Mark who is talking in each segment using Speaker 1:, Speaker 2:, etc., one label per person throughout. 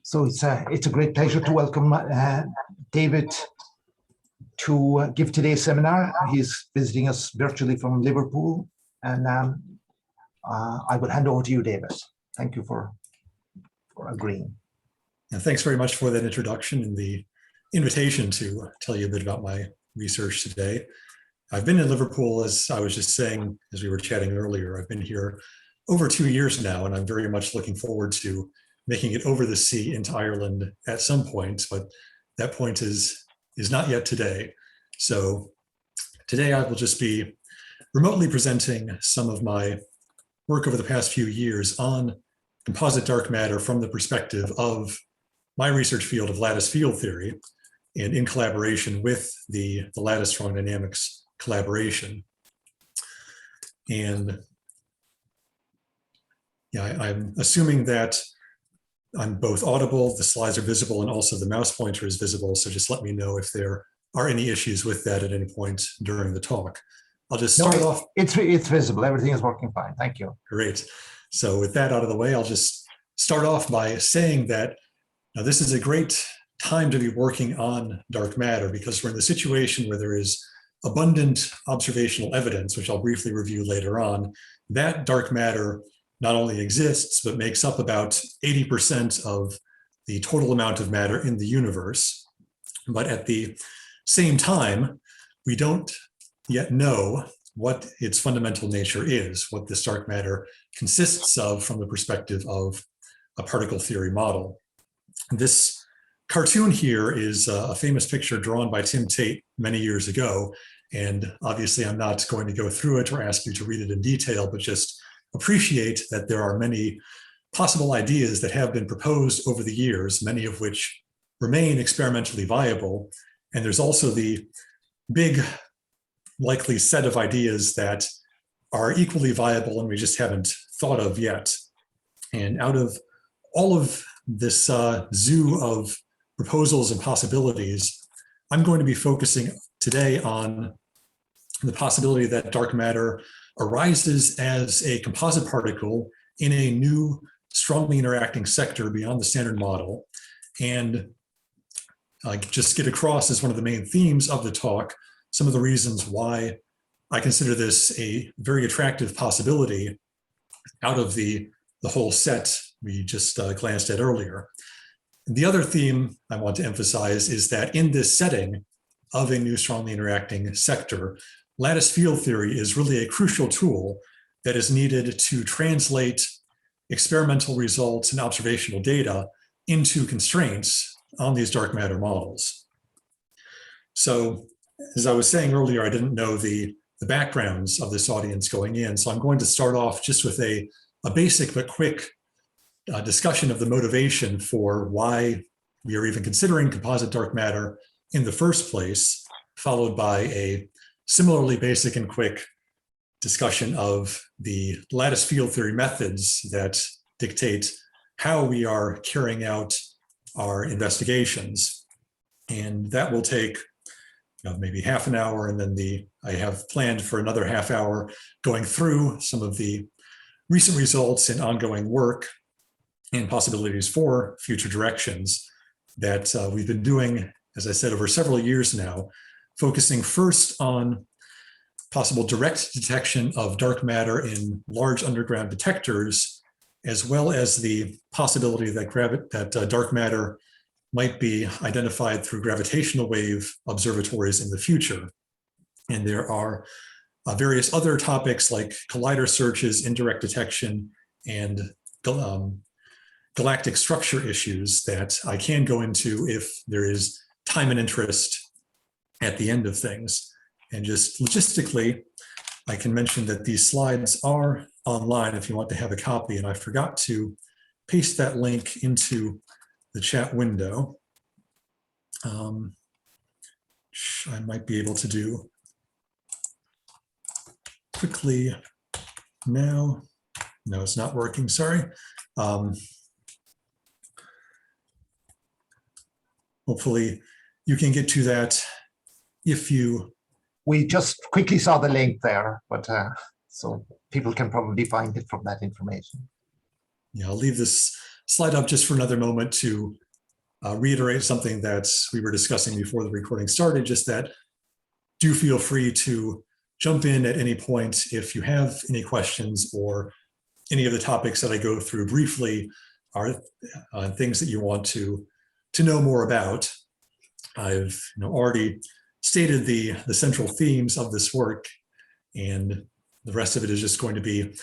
Speaker 1: So it's a great pleasure to welcome David to give today's seminar. He's visiting us virtually from Liverpool, and I will hand over to you, David. Thank you for agreeing.
Speaker 2: Yeah, thanks very much for that introduction and the invitation to tell you a bit about my research today. I've been in Liverpool, as I was just saying, as we were chatting earlier. I've been here over 2 years now, and I'm very much looking forward to making it over the sea into Ireland at some point, but that point is not yet today. So today I will just be remotely presenting some of my work over the past few years on composite dark matter from the perspective of my research field of lattice field theory, and in collaboration with the lattice strong dynamics collaboration. And yeah, I'm assuming that I'm both audible, the slides are visible, and also the mouse pointer is visible. So just let me know if there are any issues with that at any point during the talk. I'll just start off.
Speaker 1: It's visible. Everything is working fine. Thank you.
Speaker 2: Great. So with that out of the way, I'll just start off by saying that now this is a great time to be working on dark matter, because we're in the situation where there is abundant observational evidence, which I'll briefly review later on, that dark matter not only exists, but makes up about 80% of the total amount of matter in the universe. But at the same time, we don't yet know what its fundamental nature is, what this dark matter consists of from the perspective of a particle theory model. This cartoon here is a famous picture drawn by Tim Tate many years ago. And obviously I'm not going to go through it or ask you to read it in detail, but just appreciate that there are many possible ideas that have been proposed over the years, many of which remain experimentally viable. And there's also the big likely set of ideas that are equally viable and we just haven't thought of yet. And out of all of this zoo of proposals and possibilities, I'm going to be focusing today on the possibility that dark matter arises as a composite particle in a new strongly interacting sector beyond the standard model, and just get across as one of the main themes of the talk some of the reasons why I consider this a very attractive possibility out of the whole set we just glanced at earlier. And the other theme I want to emphasize is that in this setting of a new strongly interacting sector, lattice field theory is really a crucial tool that is needed to translate experimental results and observational data into constraints on these dark matter models. So as I was saying earlier, I didn't know the backgrounds of this audience going in. So I'm going to start off just with a basic but quick discussion of the motivation for why we are even considering composite dark matter in the first place, followed by a similarly basic and quick discussion of the lattice field theory methods that dictate how we are carrying out our investigations. And that will take maybe half an hour, and then I have planned for another half hour going through some of the recent results and ongoing work and possibilities for future directions that we've been doing, as I said, over several years now, focusing first on possible direct detection of dark matter in large underground detectors, as well as the possibility that dark matter might be identified through gravitational-wave observatories in the future. And there are various other topics like collider searches, indirect detection, and galactic structure issues that I can go into if there is time and interest at the end of things. And just logistically, I can mention that these slides are online if you want to have a copy, and I forgot to paste that link into the chat window. I might be able to do quickly now. No, it's not working, sorry. Hopefully you can get to that if you...
Speaker 1: We just quickly saw the link there, but so people can probably find it from that information.
Speaker 2: Yeah, I'll leave this slide up just for another moment to reiterate something that we were discussing before the recording started, just that do feel free to jump in at any point if you have any questions, or any of the topics that I go through briefly are things that you want to know more about. I've already stated the central themes of this work, and the rest of it is just going to be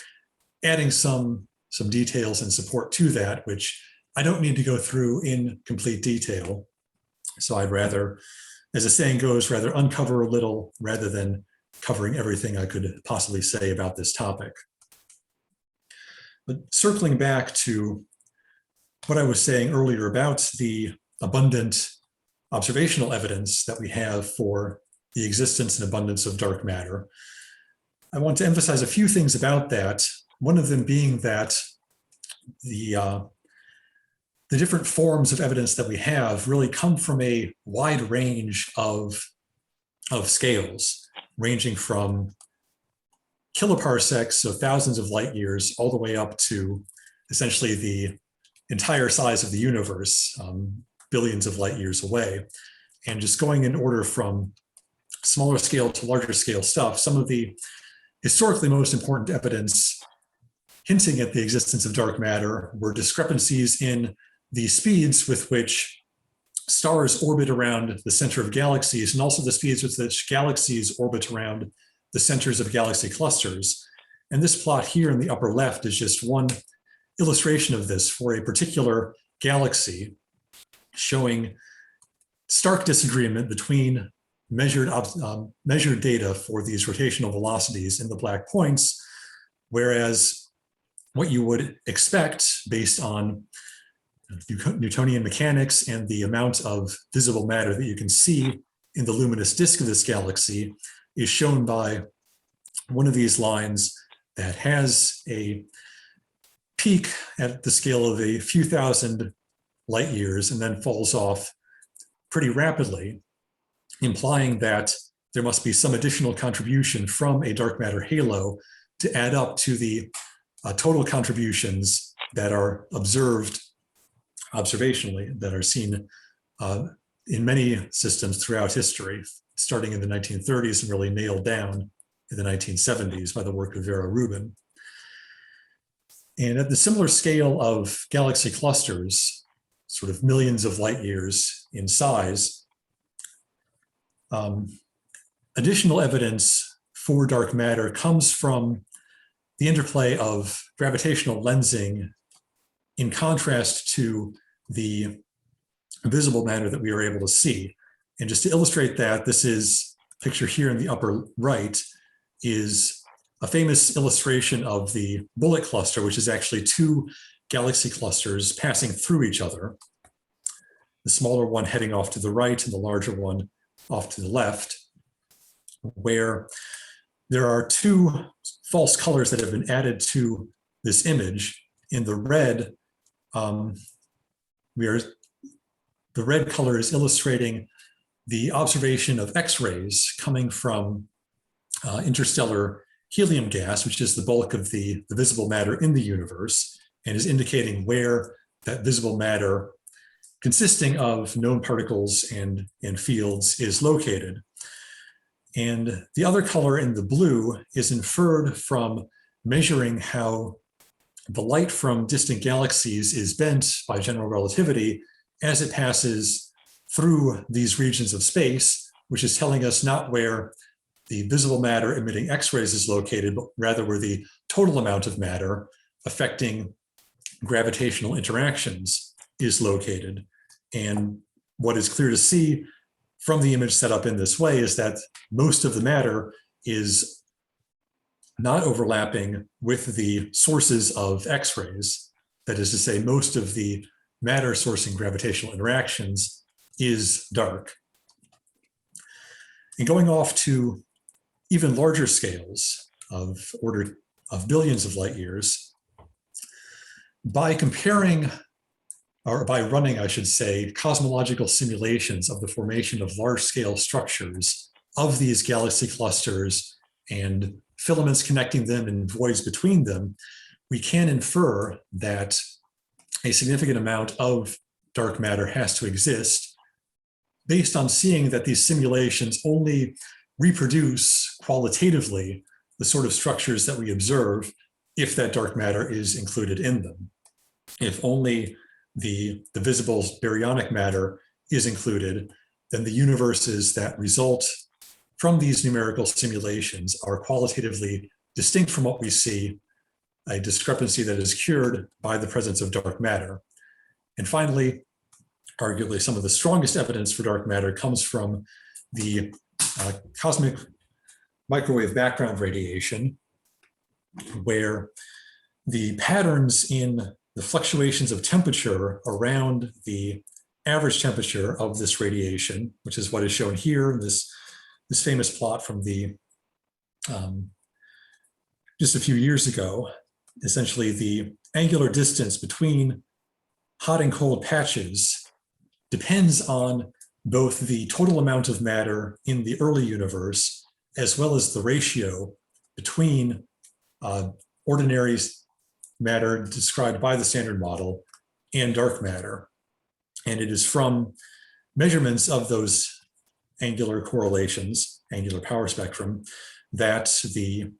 Speaker 2: adding some details and support to that, which I don't need to go through in complete detail. So I'd rather, as the saying goes, rather uncover a little rather than covering everything I could possibly say about this topic. But circling back to what I was saying earlier about the abundant observational evidence that we have for the existence and abundance of dark matter, I want to emphasize a few things about that. One of them being that the different forms of evidence that we have really come from a wide range of scales, ranging from kiloparsecs, so thousands of light years, all the way up to essentially the entire size of the universe, billions of light years away. And just going in order from smaller scale to larger scale stuff, some of the historically most important evidence hinting at the existence of dark matter were discrepancies in the speeds with which stars orbit around the center of galaxies, and also the speeds with which galaxies orbit around the centers of galaxy clusters. And this plot here in the upper left is just one illustration of this for a particular galaxy, showing stark disagreement between measured data for these rotational velocities in the black points, whereas what you would expect based on Newtonian mechanics and the amount of visible matter that you can see in the luminous disk of this galaxy is shown by one of these lines that has a peak at the scale of a few thousand light years and then falls off pretty rapidly, implying that there must be some additional contribution from a dark matter halo to add up to the total contributions that are observed observationally, that are seen in many systems throughout history, starting in the 1930s and really nailed down in the 1970s by the work of Vera Rubin. And at the similar scale of galaxy clusters, sort of millions of light years in size, additional evidence for dark matter comes from the interplay of gravitational lensing in contrast to the visible matter that we are able to see. And just to illustrate that, this is a picture here in the upper right is a famous illustration of the bullet cluster, which is actually two galaxy clusters passing through each other. The smaller one heading off to the right and the larger one off to the left, where there are two false colors that have been added to this image. In the red, the red color is illustrating the observation of X-rays coming from interstellar helium gas, which is the bulk of the visible matter in the universe, and is indicating where that visible matter consisting of known particles and fields is located. And the other color in the blue is inferred from measuring how the light from distant galaxies is bent by general relativity as it passes through these regions of space, which is telling us not where the visible matter emitting X-rays is located, but rather where the total amount of matter affecting gravitational interactions is located. And what is clear to see from the image set up in this way is that most of the matter is not overlapping with the sources of X-rays. That is to say, most of the matter sourcing gravitational interactions is dark. And going off to even larger scales of order of billions of light years, by comparing, or by running, I should say, cosmological simulations of the formation of large-scale structures of these galaxy clusters and filaments connecting them and voids between them, we can infer that a significant amount of dark matter has to exist, based on seeing that these simulations only reproduce qualitatively the sort of structures that we observe if that dark matter is included in them. If only the visible baryonic matter is included, then the universes that result from these numerical simulations are qualitatively distinct from what we see, a discrepancy that is cured by the presence of dark matter. And finally, arguably some of the strongest evidence for dark matter comes from the cosmic microwave background radiation, where the patterns in the fluctuations of temperature around the average temperature of this radiation, which is what is shown here in this famous plot from the just a few years ago. Essentially, the angular distance between hot and cold patches depends on both the total amount of matter in the early universe, as well as the ratio between ordinary matter described by the standard model and dark matter. And it is from measurements of those angular correlations, angular power spectrum, that the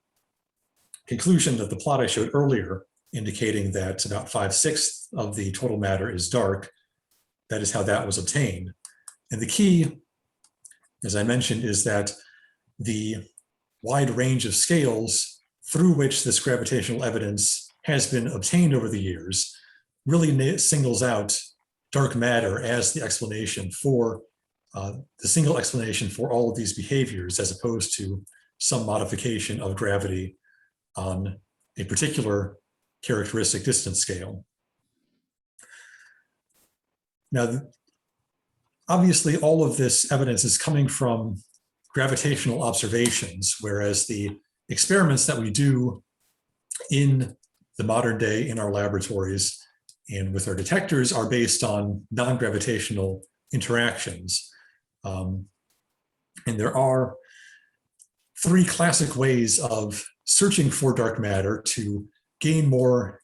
Speaker 2: conclusion that the plot I showed earlier, indicating that about 5/6 of the total matter is dark, that is how that was obtained. And the key, as I mentioned, is that the wide range of scales through which this gravitational evidence has been obtained over the years really singles out dark matter as the explanation for the single explanation for all of these behaviors, as opposed to some modification of gravity on a particular characteristic distance scale. Now, obviously, all of this evidence is coming from gravitational observations, whereas the experiments that we do in the modern day in our laboratories and with our detectors are based on non-gravitational interactions. And there are three classic ways of searching for dark matter to gain more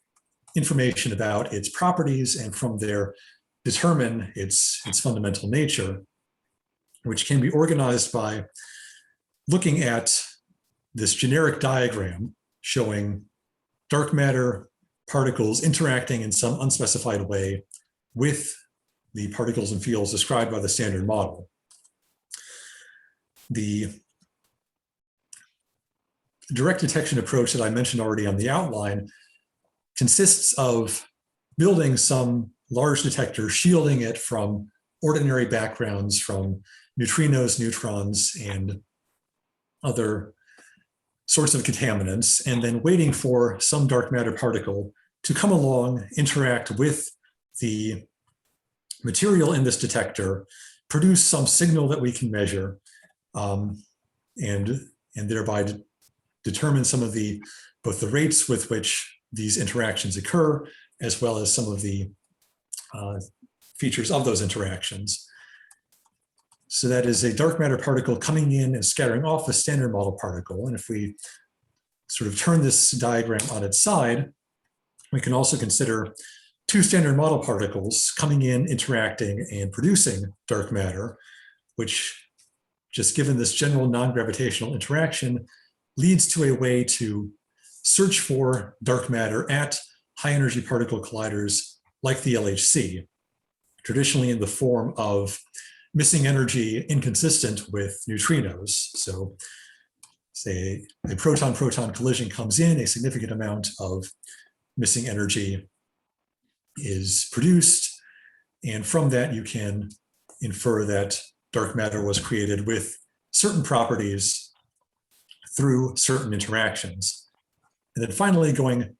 Speaker 2: information about its properties and from there determine its fundamental nature, which can be organized by looking at this generic diagram showing dark matter particles interacting in some unspecified way with the particles and fields described by the standard model. The direct detection approach that I mentioned already on the outline consists of building some large detector, shielding it from ordinary backgrounds, from neutrinos, neutrons, and other sorts of contaminants, and then waiting for some dark matter particle to come along, interact with the material in this detector, produce some signal that we can measure, and thereby determine some of both the rates with which these interactions occur, as well as some of the features of those interactions. So that is a dark matter particle coming in and scattering off a standard model particle. And if we sort of turn this diagram on its side, we can also consider two standard model particles coming in, interacting, and producing dark matter, which, just given this general non-gravitational interaction, leads to a way to search for dark matter at high energy particle colliders like the LHC, traditionally in the form of missing energy inconsistent with neutrinos. So say a proton-proton collision comes in, a significant amount of missing energy is produced, and from that you can infer that dark matter was created with certain properties through certain interactions. And then finally, going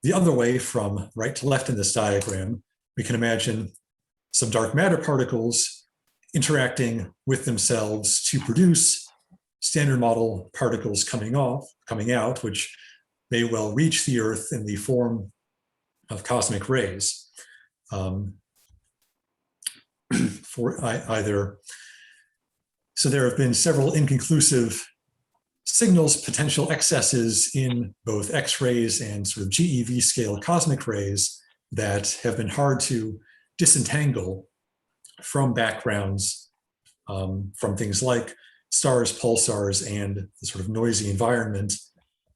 Speaker 2: the other way from right to left in this diagram, we can imagine some dark matter particles interacting with themselves to produce standard model particles coming out, which may well reach the Earth in the form of cosmic rays. So there have been several inconclusive signals, potential excesses in both X-rays and sort of GeV scale cosmic rays that have been hard to disentangle from backgrounds, from things like stars, pulsars, and the sort of noisy environment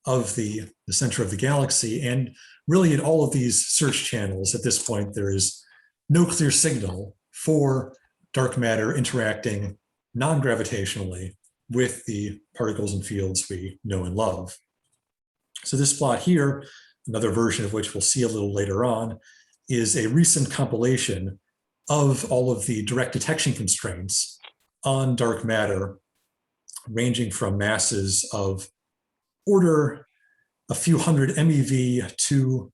Speaker 2: of the center of the galaxy. And really in all of these search channels at this point, there is no clear signal for dark matter interacting non-gravitationally with the particles and fields we know and love. So this plot here, another version of which we'll see a little later on, is a recent compilation of all of the direct detection constraints on dark matter, ranging from masses of order a few hundred MeV to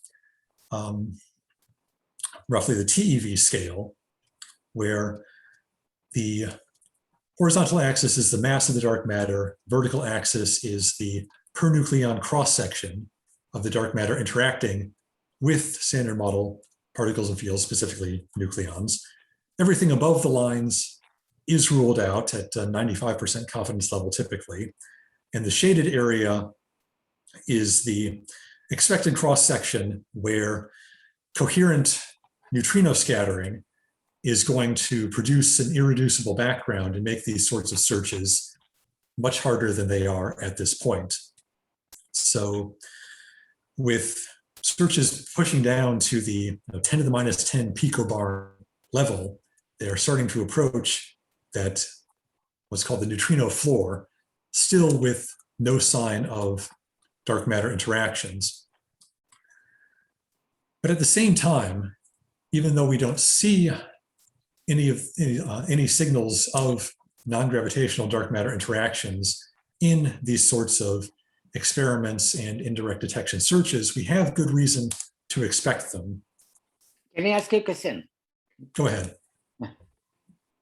Speaker 2: roughly the TeV scale, where the horizontal axis is the mass of the dark matter, vertical axis is the per nucleon cross-section of the dark matter interacting with standard model particles and fields, specifically nucleons. Everything above the lines is ruled out at a 95% confidence level typically, and the shaded area is the expected cross-section where coherent neutrino scattering is going to produce an irreducible background and make these sorts of searches much harder than they are at this point. So with searches pushing down to the 10 to the minus 10 picobar level, they are starting to approach that what's called the neutrino floor, still with no sign of dark matter interactions. But at the same time, even though we don't see any signals of non-gravitational dark matter interactions in these sorts of experiments and indirect detection searches, we have good reason to expect them.
Speaker 3: Can I ask you a question?
Speaker 2: Go ahead.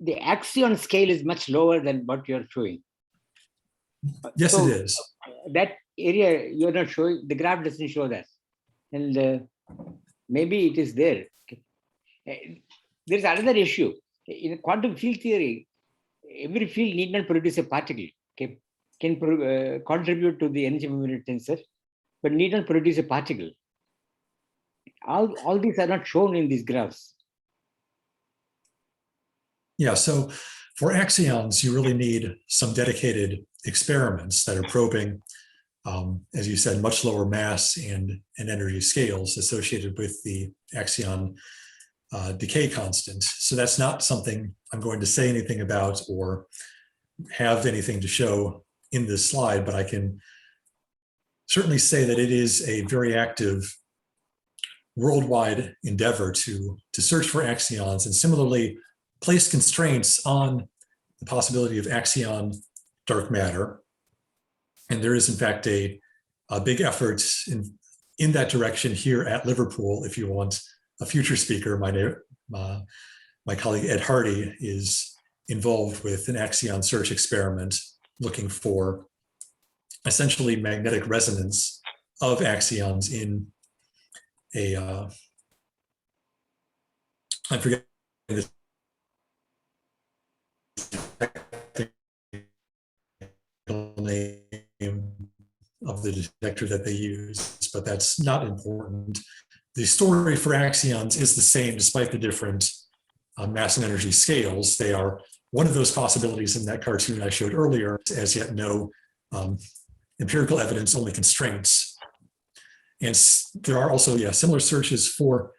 Speaker 3: The axion scale is much lower than what you're showing.
Speaker 2: Yes,
Speaker 3: So,
Speaker 2: it is.
Speaker 3: That area you're not showing, the graph doesn't show that. And maybe it is there. There's another issue. In quantum field theory, every field need not produce a particle. Okay? Can contribute to the energy movement tensor, but need not produce a particle. All these are not shown in these graphs.
Speaker 2: Yeah, so for axions, you really need some dedicated experiments that are probing, as you said, much lower mass and energy scales associated with the axion decay constant. So that's not something I'm going to say anything about or have anything to show in this slide, but I can certainly say that it is a very active worldwide endeavor to search for axions, and similarly place constraints on the possibility of axion dark matter. And there is in fact a big effort in that direction here at Liverpool. If you want a future speaker, my colleague Ed Hardy is involved with an axion search experiment looking for essentially magnetic resonance of axions in a, I forget the name of the detector that they use, but that's not important. The story for axions is the same despite the different mass and energy scales. They are one of those possibilities in that cartoon I showed earlier, as yet no empirical evidence, only constraints. And there are also, similar searches for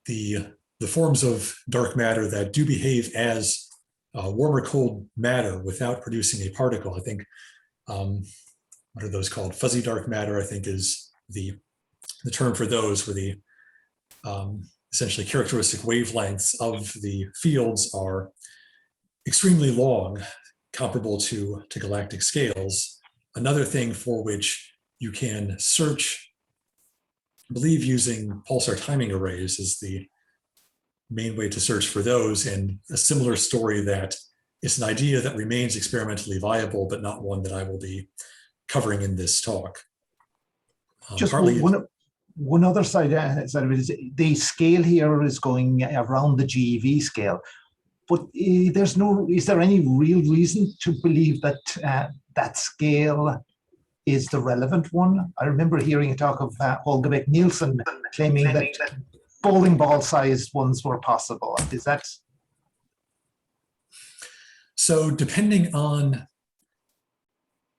Speaker 2: the forms of dark matter that do behave as warm or cold matter without producing a particle. I think, what are those called? Fuzzy dark matter, I think, is the term for those, where the essentially characteristic wavelengths of the fields are extremely long, comparable to galactic scales. Another thing for which you can search, I believe using pulsar timing arrays is the main way to search for those, and a similar story that is an idea that remains experimentally viable, but not one that I will be covering in this talk.
Speaker 1: Just one other side of it is the scale here is going around the GeV scale, but is there any real reason to believe that that scale is the relevant one? I remember hearing a talk of Holger Beck Nielsen claiming that bowling ball sized ones were possible. Is that?
Speaker 2: So depending on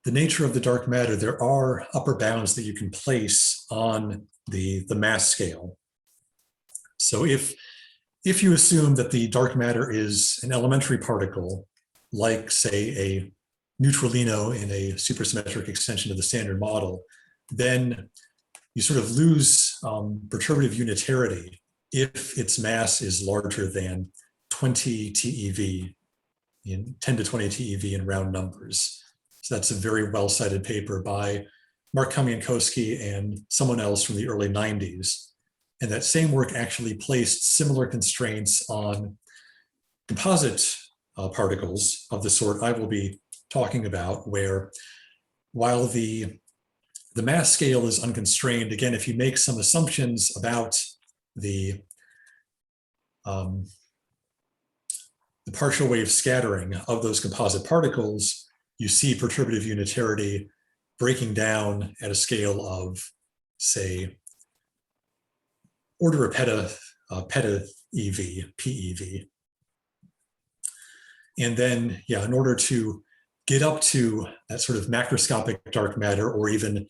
Speaker 2: the nature of the dark matter, there are upper bounds that you can place on the mass scale. So if you assume that the dark matter is an elementary particle, like say a neutralino in a supersymmetric extension of the standard model, then you sort of lose perturbative unitarity if its mass is larger than 20 TeV, in 10 to 20 TeV in round numbers. So that's a very well-cited paper by Mark Kamiankowski and someone else from the early 90s. And that same work actually placed similar constraints on composite particles of the sort I will be talking about, where while the mass scale is unconstrained, again, if you make some assumptions about the partial wave scattering of those composite particles, you see perturbative unitarity breaking down at a scale of, say, order of peta EV, PeV. And then, yeah, in order to get up to that sort of macroscopic dark matter, or even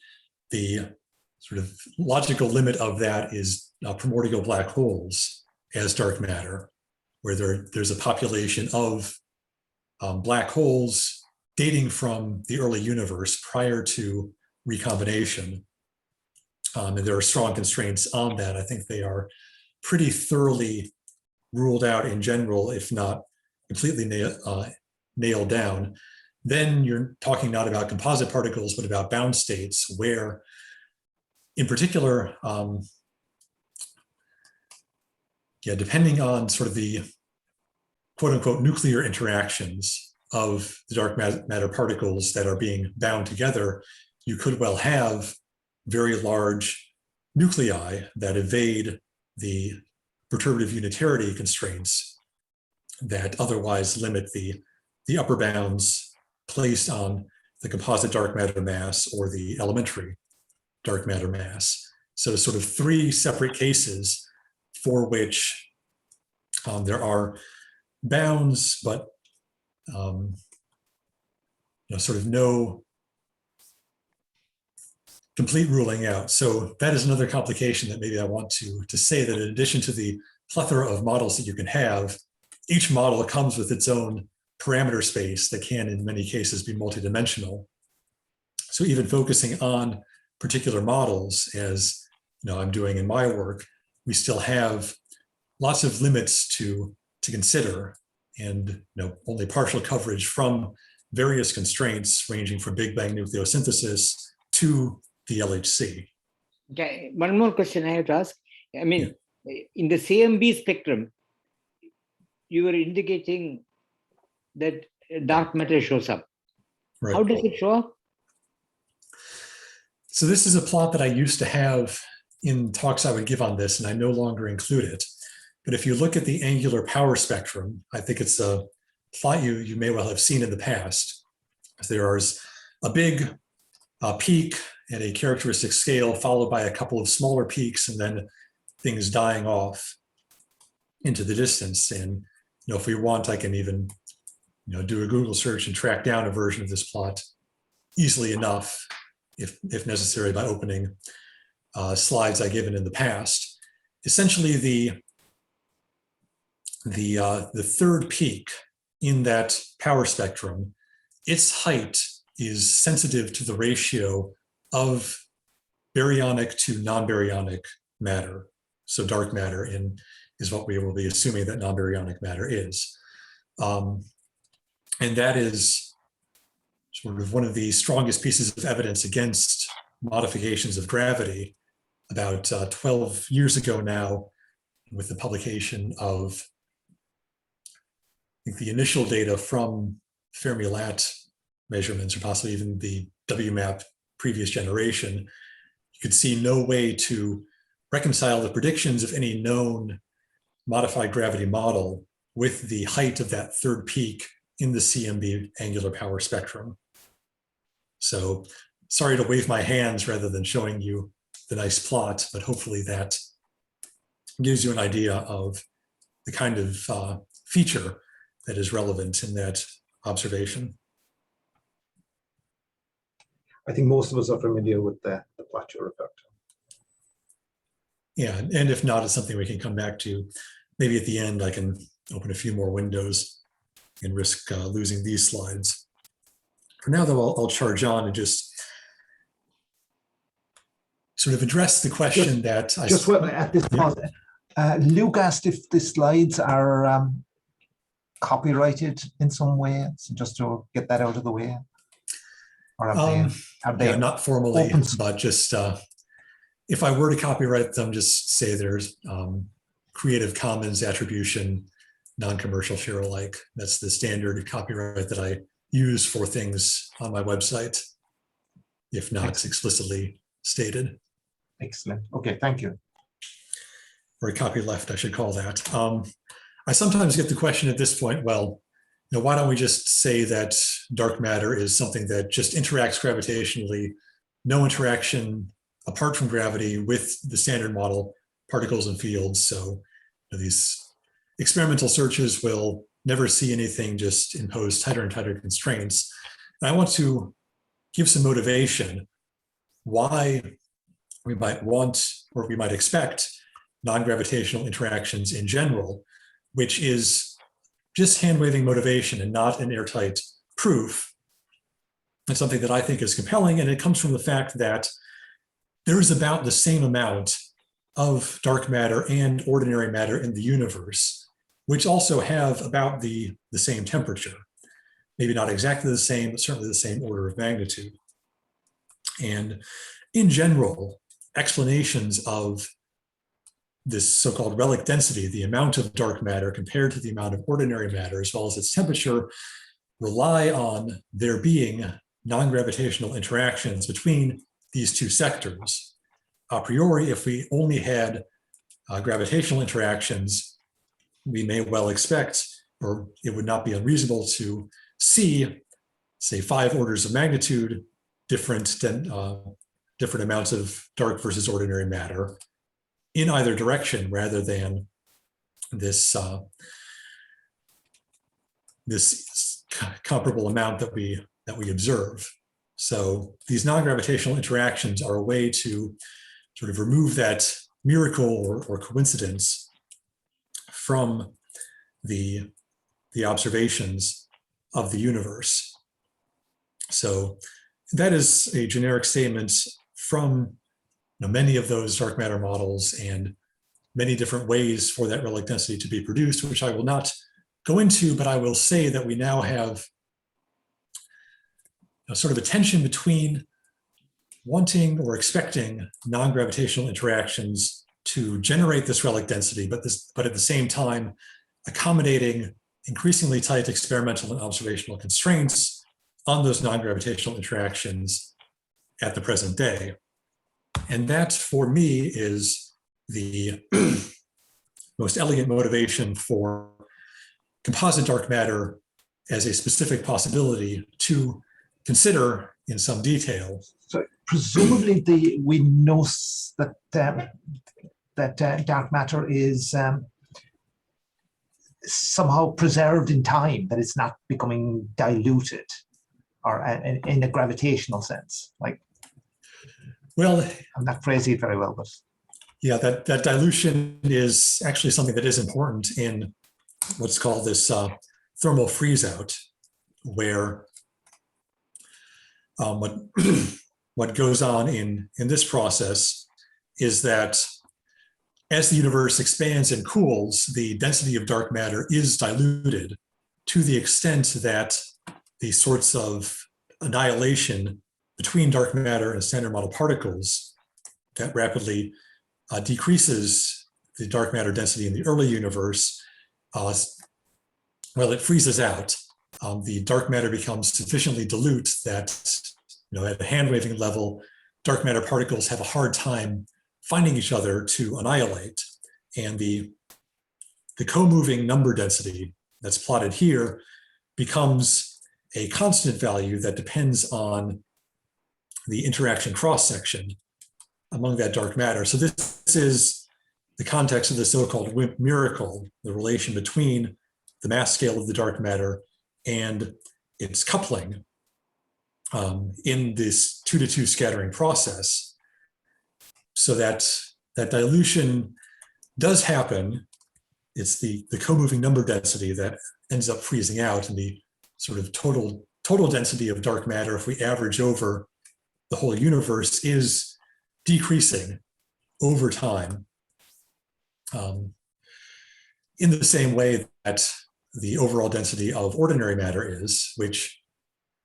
Speaker 2: the sort of logical limit of that is primordial black holes as dark matter, where there's a population of black holes dating from the early universe prior to recombination. And there are strong constraints on that. I think they are pretty thoroughly ruled out in general, if not completely nailed down. Then you're talking not about composite particles, but about bound states, where in particular, depending on sort of the quote unquote nuclear interactions of the dark matter particles that are being bound together, you could well have very large nuclei that evade the perturbative unitarity constraints that otherwise limit the upper bounds placed on the composite dark matter mass or the elementary dark matter mass. So sort of three separate cases for which there are bounds, but sort of no complete ruling out. So that is another complication that maybe I want to say, that in addition to the plethora of models that you can have, each model comes with its own parameter space that can, in many cases, be multidimensional. So even focusing on particular models, as I'm doing in my work, we still have lots of limits to consider, and only partial coverage from various constraints ranging from Big Bang nucleosynthesis to the LHC.
Speaker 3: Okay, one more question I have to ask. I mean, in the CMB spectrum, you were indicating that dark matter shows up. Right. How does it show up?
Speaker 2: So this is a plot that I used to have in talks I would give on this, and I no longer include it. But if you look at the angular power spectrum, I think it's a plot you may well have seen in the past. There is a big peak at a characteristic scale, followed by a couple of smaller peaks, and then things dying off into the distance. And if we want, I can even do a Google search and track down a version of this plot easily enough, if necessary, by opening slides I've given in the past. Essentially, the third peak in that power spectrum, its height is sensitive to the ratio of baryonic to non-baryonic matter. So dark matter is what we will be assuming that non-baryonic matter is. And that is sort of one of the strongest pieces of evidence against modifications of gravity. About 12 years ago now, with the publication of, I think, the initial data from Fermi-Lat measurements, or possibly even the WMAP previous generation, you could see no way to reconcile the predictions of any known modified gravity model with the height of that third peak in the CMB angular power spectrum. So sorry to wave my hands rather than showing you the nice plot, but hopefully that gives you an idea of the kind of feature that is relevant in that observation.
Speaker 1: I think most of us are familiar with the plateau effect.
Speaker 2: Yeah, and if not, it's something we can come back to. Maybe at the end, I can open a few more windows and risk losing these slides. For now, though, I'll charge on and just sort of address the question at
Speaker 1: this point, Luke asked if the slides are copyrighted in some way, so just to get that out of the way. Or are they
Speaker 2: yeah, not formally,
Speaker 1: open?
Speaker 2: but just if I were to copyright them, just say there's Creative Commons attribution, non-commercial share alike. That's the standard copyright that I use for things on my website, if not explicitly stated.
Speaker 1: Excellent. Okay, thank you.
Speaker 2: Or a copyleft, I should call that. I sometimes get the question at this point, well, why don't we just say that dark matter is something that just interacts gravitationally, no interaction apart from gravity with the standard model particles and fields. So these experimental searches will never see anything, just impose tighter and tighter constraints. And I want to give some motivation why we might want, or we might expect, non-gravitational interactions in general, which is just hand-waving motivation and not an airtight proof. It's something that I think is compelling, and it comes from the fact that there is about the same amount of dark matter and ordinary matter in the universe, which also have about the same temperature. Maybe not exactly the same, but certainly the same order of magnitude. And in general, explanations of this so-called relic density, the amount of dark matter compared to the amount of ordinary matter, as well as its temperature, rely on there being non-gravitational interactions between these two sectors. A priori, if we only had gravitational interactions, we may well expect, or it would not be unreasonable to see, say, 5 orders of magnitude different amounts of dark versus ordinary matter in either direction, rather than this this comparable amount that we observe. So these non-gravitational interactions are a way to sort of remove that miracle or coincidence from the observations of the universe. So that is a generic statement from many of those dark matter models and many different ways for that relic density to be produced, which I will not go into, but I will say that we now have a sort of a tension between wanting or expecting non-gravitational interactions to generate this relic density, but at the same time accommodating increasingly tight experimental and observational constraints on those non-gravitational interactions at the present day. And that, for me, is the most elegant motivation for composite dark matter as a specific possibility to consider in some detail.
Speaker 1: So presumably, we know that dark matter is somehow preserved in time, that it's not becoming diluted, or in a gravitational sense. Like,
Speaker 2: well,
Speaker 1: I'm not phrasing it very well, but
Speaker 2: yeah, that dilution is actually something that is important in what's called this thermal freeze-out, where what goes on in this process is that as the universe expands and cools, the density of dark matter is diluted to the extent that the sorts of annihilation between dark matter and standard model particles that rapidly decreases the dark matter density in the early universe, well, it freezes out. The dark matter becomes sufficiently dilute that, at the hand-waving level, dark matter particles have a hard time finding each other to annihilate. And the co-moving number density that's plotted here becomes a constant value that depends on the interaction cross-section among that dark matter. So this the context of the so-called WIMP miracle, the relation between the mass scale of the dark matter and its coupling in this 2-to-2 scattering process, so that dilution does happen. It's the co-moving number density that ends up freezing out, and the sort of total density of dark matter, if we average over the whole universe, is decreasing over time, in the same way that the overall density of ordinary matter is, which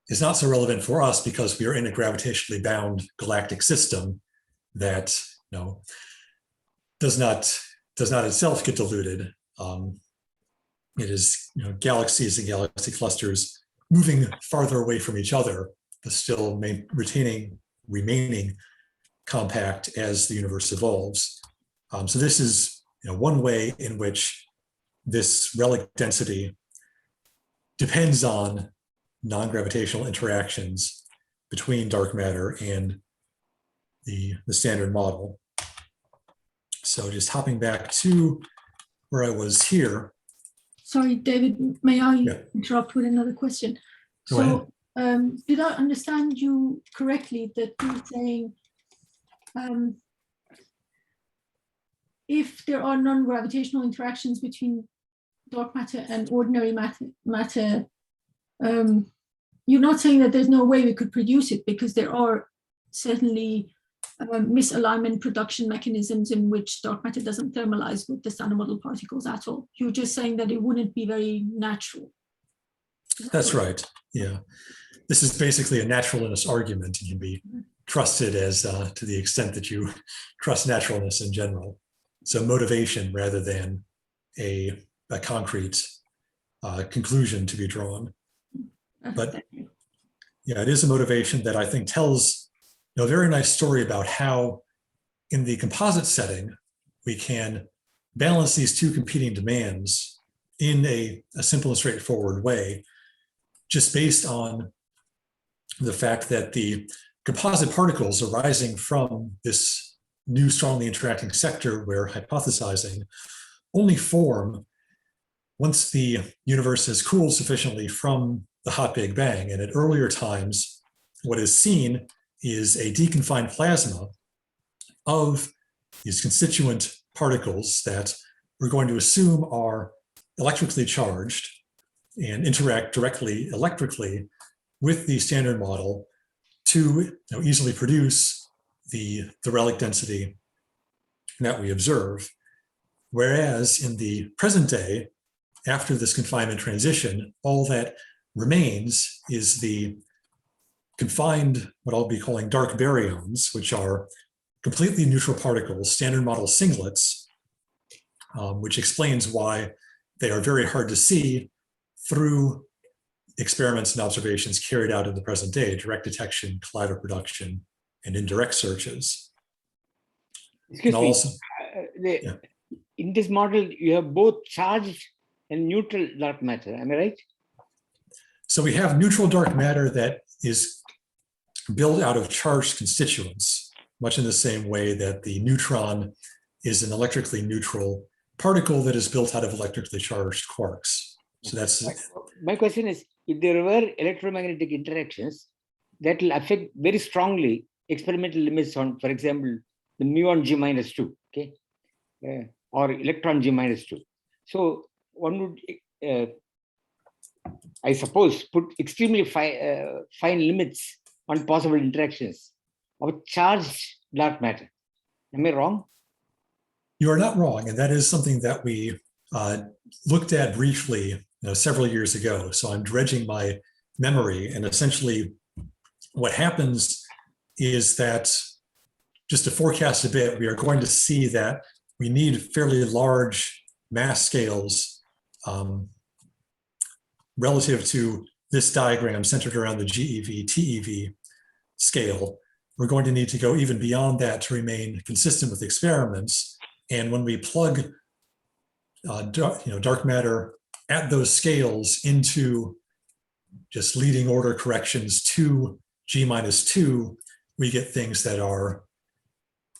Speaker 2: is not so relevant for us because we are in a gravitationally bound galactic system that does not itself get diluted. It is galaxies and galaxy clusters moving farther away from each other, but still remaining compact as the universe evolves. So this is one way in which this relic density depends on non-gravitational interactions between dark matter and the standard model. So just hopping back to where I was here.
Speaker 4: Sorry, David, may I interrupt with another question?
Speaker 2: Go ahead.
Speaker 4: Did I understand you correctly that you're saying if there are non-gravitational interactions between dark matter and ordinary matter, you're not saying that there's no way we could produce it, because there are certainly misalignment production mechanisms in which dark matter doesn't thermalize with the standard model particles at all. You're just saying that it wouldn't be very natural.
Speaker 2: That's right. Yeah. This is basically a naturalness argument, and can be trusted as to the extent that you trust naturalness in general. So motivation rather than a concrete conclusion to be drawn. But yeah, it is a motivation that I think tells a very nice story about how in the composite setting, we can balance these two competing demands in a simple and straightforward way, just based on the fact that the composite particles arising from this new strongly interacting sector we're hypothesizing only form once the universe has cooled sufficiently from the hot Big Bang. And at earlier times, what is seen is a deconfined plasma of these constituent particles that we're going to assume are electrically charged and interact directly electrically with the standard model to easily produce the relic density that we observe. Whereas in the present day, after this confinement transition, all that remains is the confined, what I'll be calling dark baryons, which are completely neutral particles, standard model singlets, which explains why they are very hard to see through experiments and observations carried out in the present day, direct detection, collider production, and indirect searches.
Speaker 3: Excuse
Speaker 2: and
Speaker 3: me,
Speaker 2: also,
Speaker 3: in this model, you have both charged and neutral dark matter, am I right?
Speaker 2: So we have neutral dark matter that is built out of charged constituents, much in the same way that the neutron is an electrically neutral particle that is built out of electrically charged quarks. So that's
Speaker 3: my question is, if there were electromagnetic interactions that will affect very strongly experimental limits on, for example, the muon G minus 2, okay, or electron G minus 2. So one would, I suppose, put extremely fine limits on possible interactions of charged dark matter. Am I wrong?
Speaker 2: You are not wrong, and that is something that we looked at briefly several years ago. So I'm dredging my memory, and essentially what happens is that, just to forecast a bit, we are going to see that we need fairly large mass scales relative to this diagram centered around the GeV, TeV scale. We're going to need to go even beyond that to remain consistent with experiments. And when we plug dark matter at those scales into just leading order corrections to G minus 2, we get things that are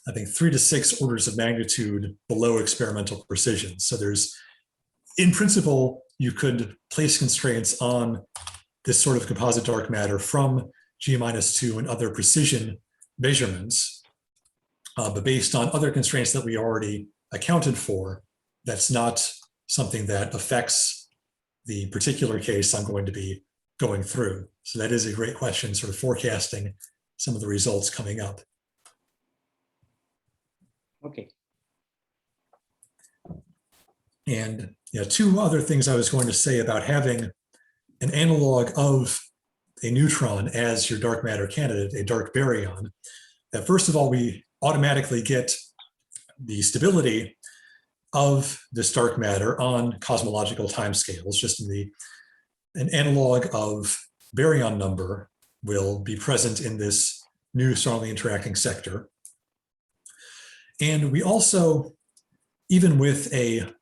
Speaker 2: I think 3 to 6 orders of magnitude below experimental precision. So there's, in principle, you could place constraints on this sort of composite dark matter from G-2 and other precision measurements. But based on other constraints that we already accounted for, that's not something that affects the particular case I'm going to be going through. So that is a great question, sort of forecasting some of the results coming up.
Speaker 3: Okay.
Speaker 2: And two other things I was going to say about having an analog of a neutron as your dark matter candidate, a dark baryon, that first of all, we automatically get the stability of this dark matter on cosmological timescales. Just in an analog of baryon number will be present in this new strongly interacting sector. And we also, even with a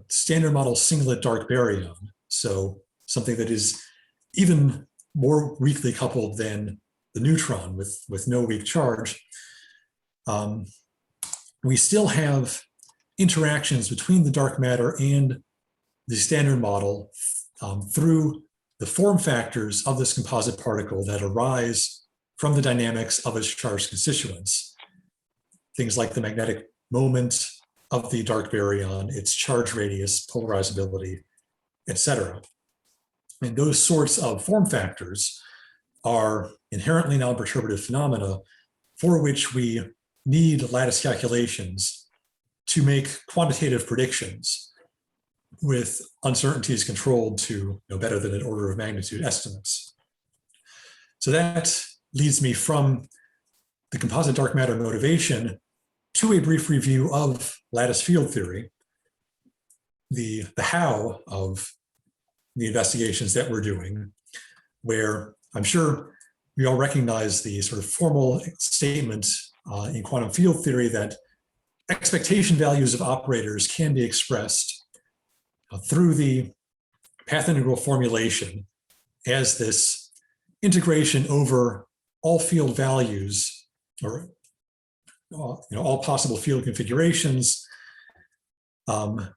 Speaker 2: standard model singlet dark baryon, so something that is even more weakly coupled than the neutron with no weak charge, we still have interactions between the dark matter and the standard model through the form factors of this composite particle that arise from the dynamics of its charged constituents. Things like the magnetic moment of the dark baryon, its charge radius, polarizability, etc. And those sorts of form factors are inherently non-perturbative phenomena for which we need lattice calculations to make quantitative predictions with uncertainties controlled to better than an order of magnitude estimates. So that leads me from the composite dark matter motivation to a brief review of lattice field theory, the how of the investigations that we're doing, where I'm sure we all recognize the sort of formal statement in quantum field theory that expectation values of operators can be expressed through the path integral formulation as this integration over all field values, or all possible field configurations,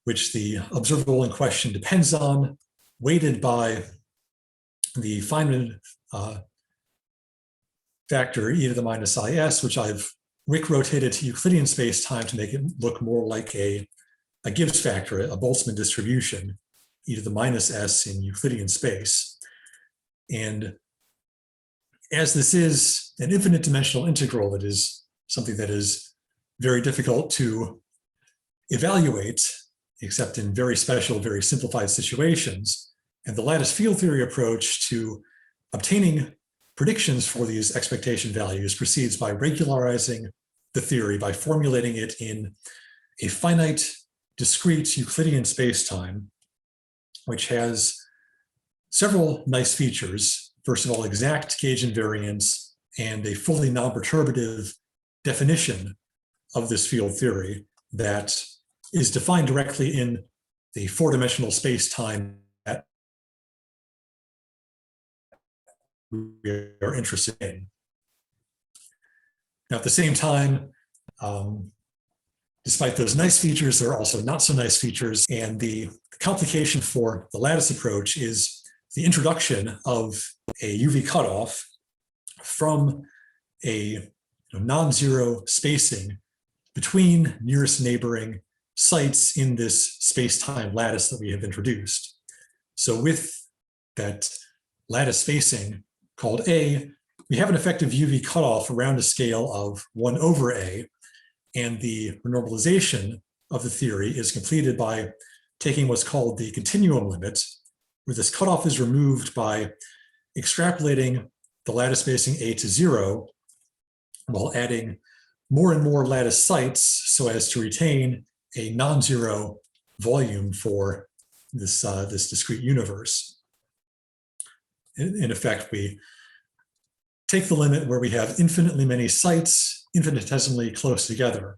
Speaker 2: which the observable in question depends on, weighted by the Feynman factor e to the minus is, which I've Wick rotated to Euclidean space-time to make it look more like a Gibbs factor, a Boltzmann distribution, e to the minus s in Euclidean space. And as this is an infinite dimensional integral, that is something that is very difficult to evaluate, except in very special, very simplified situations. And the lattice field theory approach to obtaining predictions for these expectation values proceeds by regularizing the theory, by formulating it in a finite, discrete Euclidean spacetime, which has several nice features. First of all, exact gauge invariance and a fully non-perturbative definition of this field theory that is defined directly in the four-dimensional space-time that we are interested in. Now, at the same time, despite those nice features, there are also not so nice features, and the complication for the lattice approach is the introduction of a UV cutoff from a non-zero spacing between nearest neighboring sites in this space-time lattice that we have introduced. So with that lattice spacing called A, we have an effective UV cutoff around a scale of 1 over A, and the renormalization of the theory is completed by taking what's called the continuum limit, where this cutoff is removed by extrapolating the lattice spacing A to 0 while adding more and more lattice sites so as to retain a non-zero volume for this, this discrete universe. In effect, we take the limit where we have infinitely many sites infinitesimally close together.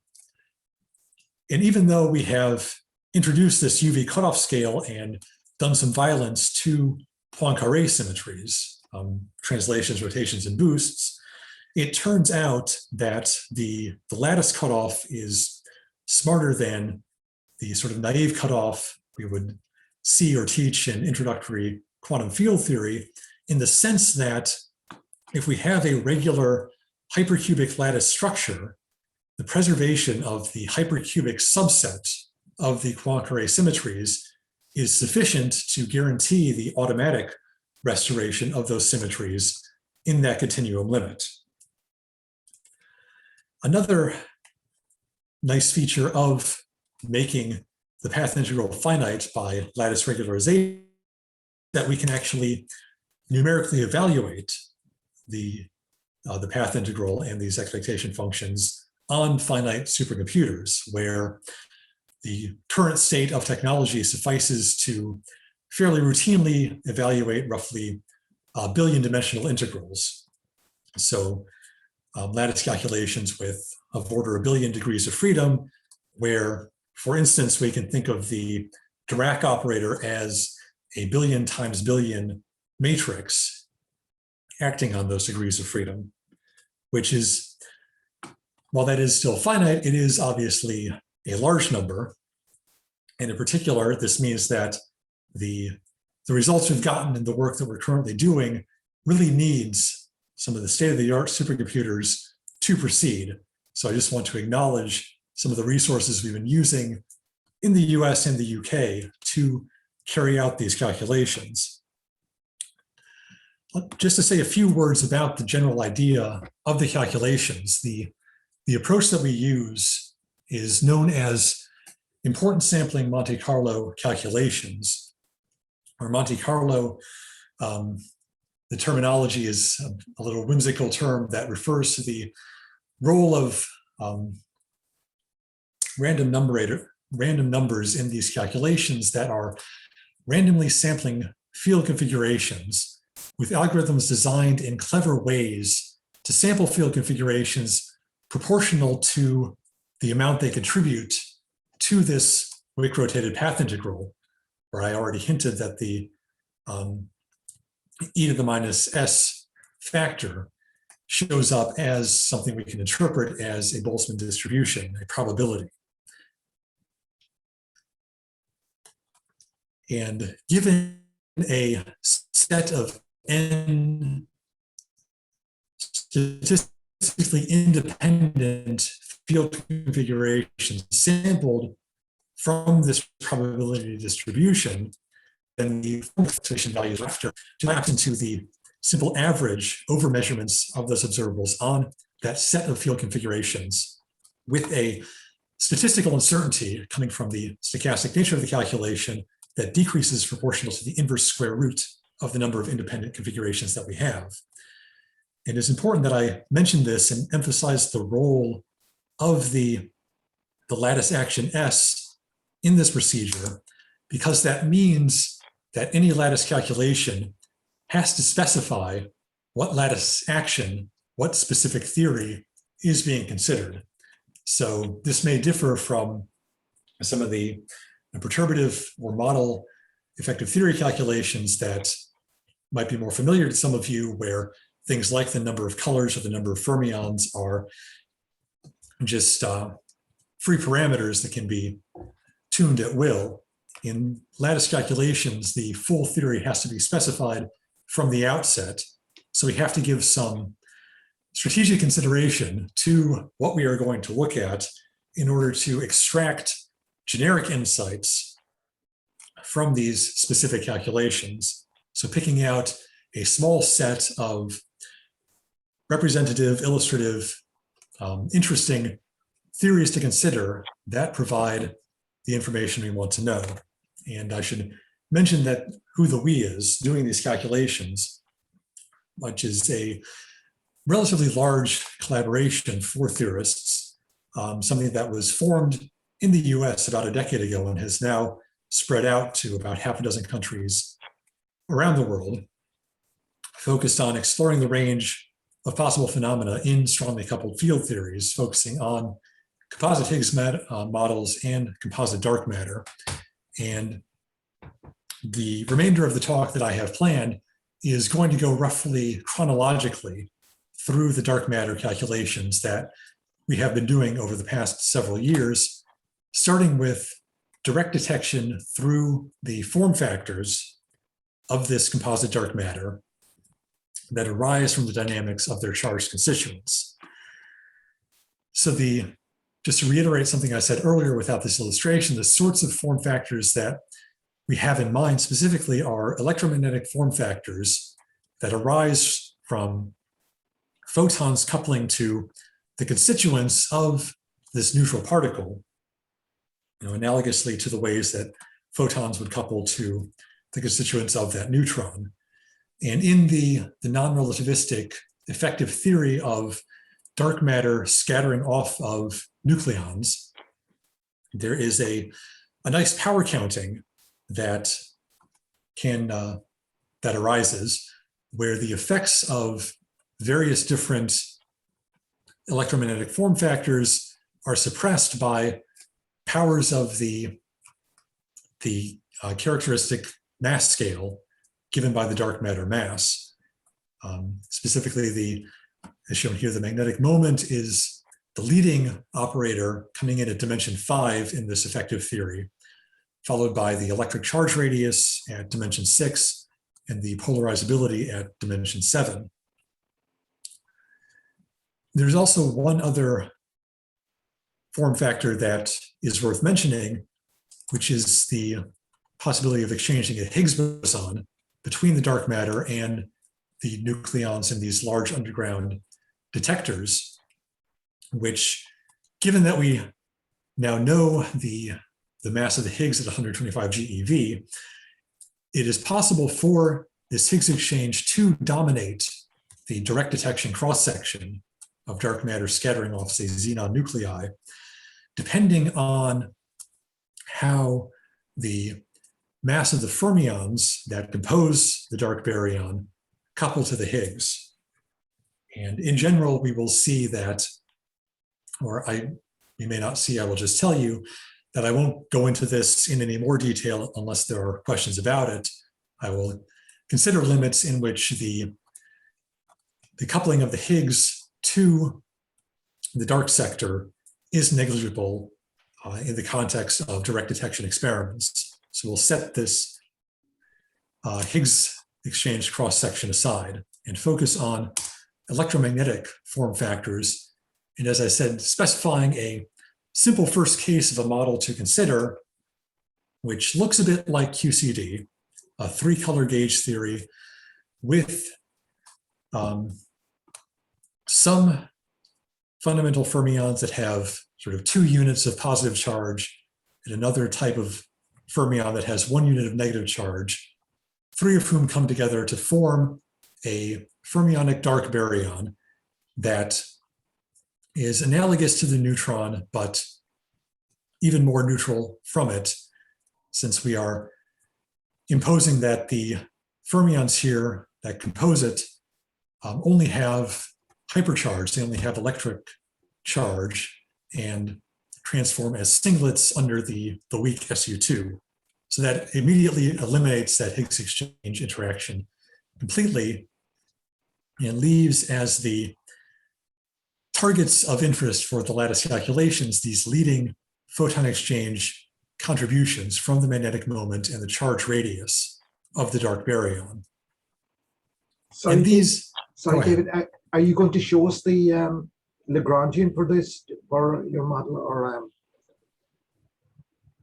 Speaker 2: And even though we have introduced this UV cutoff scale and done some violence to Poincare symmetries, translations, rotations, and boosts, it turns out that the lattice cutoff is smarter than the sort of naive cutoff we would see or teach in introductory quantum field theory, in the sense that if we have a regular hypercubic lattice structure, the preservation of the hypercubic subset of the Poincare symmetries is sufficient to guarantee the automatic restoration of those symmetries in that continuum limit. Another nice feature of making the path integral finite by lattice regularization that we can actually numerically evaluate the path integral and these expectation functions on finite supercomputers, where the current state of technology suffices to fairly routinely evaluate roughly billion dimensional integrals. So lattice calculations with of order a billion degrees of freedom, where, for instance, we can think of the Dirac operator as a billion times billion matrix acting on those degrees of freedom, which is, while that is still finite, it is obviously a large number. And in particular, this means that the results we've gotten in the work that we're currently doing really needs some of the state-of-the-art supercomputers to proceed. So I just want to acknowledge some of the resources we've been using in the US and the UK to carry out these calculations. Just to say a few words about the general idea of the calculations, the approach that we use is known as importance sampling Monte Carlo calculations, or Monte Carlo. The terminology is a little whimsical term that refers to the role of random numbers in these calculations that are randomly sampling field configurations with algorithms designed in clever ways to sample field configurations proportional to the amount they contribute to this Wick-rotated path integral, where I already hinted that the e to the minus s factor shows up as something we can interpret as a Boltzmann distribution, a probability. And given a set of n statistically independent field configurations sampled from this probability distribution, then the expectation values after mapped into the simple average over measurements of those observables on that set of field configurations, with a statistical uncertainty coming from the stochastic nature of the calculation that decreases proportional to the inverse square root of the number of independent configurations that we have. And it's important that I mention this and emphasize the role of the lattice action S in this procedure, because that means that any lattice calculation has to specify what lattice action, what specific theory is being considered. So this may differ from some of the perturbative or model effective theory calculations that might be more familiar to some of you, where things like the number of colors or the number of fermions are just free parameters that can be tuned at will. In lattice calculations, the full theory has to be specified from the outset. So we have to give some strategic consideration to what we are going to look at in order to extract generic insights from these specific calculations. So picking out a small set of representative, illustrative, interesting theories to consider that provide the information we want to know. And I should mention that who the we is doing these calculations, which is a relatively large collaboration for theorists, something that was formed in the US about a decade ago and has now spread out to about half a dozen countries around the world, focused on exploring the range of possible phenomena in strongly coupled field theories, focusing on composite Higgs models and composite dark matter. And the remainder of the talk that I have planned is going to go roughly chronologically through the dark matter calculations that we have been doing over the past several years, starting with direct detection through the form factors of this composite dark matter that arise from the dynamics of their charged constituents. So just to reiterate something I said earlier without this illustration, the sorts of form factors that we have in mind specifically are electromagnetic form factors that arise from photons coupling to the constituents of this neutral particle, analogously to the ways that photons would couple to the constituents of that neutron. And in the non-relativistic effective theory of dark matter scattering off of nucleons, there is a nice power counting that arises where the effects of various different electromagnetic form factors are suppressed by powers of the characteristic mass scale given by the dark matter mass. Specifically, as shown here, the magnetic moment is the leading operator coming in at dimension 5 in this effective theory, followed by the electric charge radius at dimension 6 and the polarizability at dimension 7. There's also one other form factor that is worth mentioning, which is the possibility of exchanging a Higgs boson between the dark matter and the nucleons in these large underground detectors, which, given that we now know the mass of the Higgs at 125 GeV, it is possible for this Higgs exchange to dominate the direct detection cross-section of dark matter scattering off, say, xenon nuclei, depending on how the mass of the fermions that compose the dark baryon couple to the Higgs. And in general, we will see that, you may not see, I will just tell you that I won't go into this in any more detail unless there are questions about it. I will consider limits in which the coupling of the Higgs to the dark sector is negligible in the context of direct detection experiments. So we'll set this Higgs exchange cross-section aside and focus on electromagnetic form factors. And as I said, specifying a simple first case of a model to consider, which looks a bit like QCD, a 3-color gauge theory with some fundamental fermions that have sort of 2 units of positive charge and another type of fermion that has 1 unit of negative charge, 3 of whom come together to form a fermionic dark baryon that is analogous to the neutron, but even more neutral from it, since we are imposing that the fermions here that compose it only have hypercharge, they only have electric charge and transform as singlets under the weak SU2. So that immediately eliminates that Higgs exchange interaction completely and leaves as the targets of interest for the lattice calculations these leading photon exchange contributions from the magnetic moment and the charge radius of the dark baryon.
Speaker 1: Sorry,
Speaker 2: and these,
Speaker 1: sorry David, are you going to show us the Lagrangian for this, for your model, or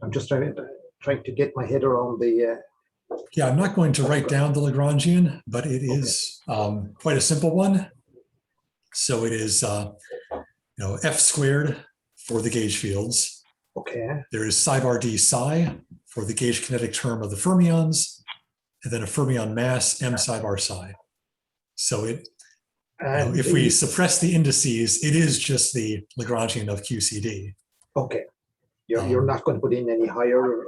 Speaker 1: I'm just trying to get my head around the
Speaker 2: yeah, I'm not going to write down the Lagrangian, but it is quite a simple one. So it is F squared for the gauge fields.
Speaker 1: Okay.
Speaker 2: There is psi bar d psi for the gauge kinetic term of the fermions, and then a fermion mass m psi bar psi. So it, if we suppress the indices, it is just the Lagrangian of QCD.
Speaker 1: Okay. You're not going to put in any higher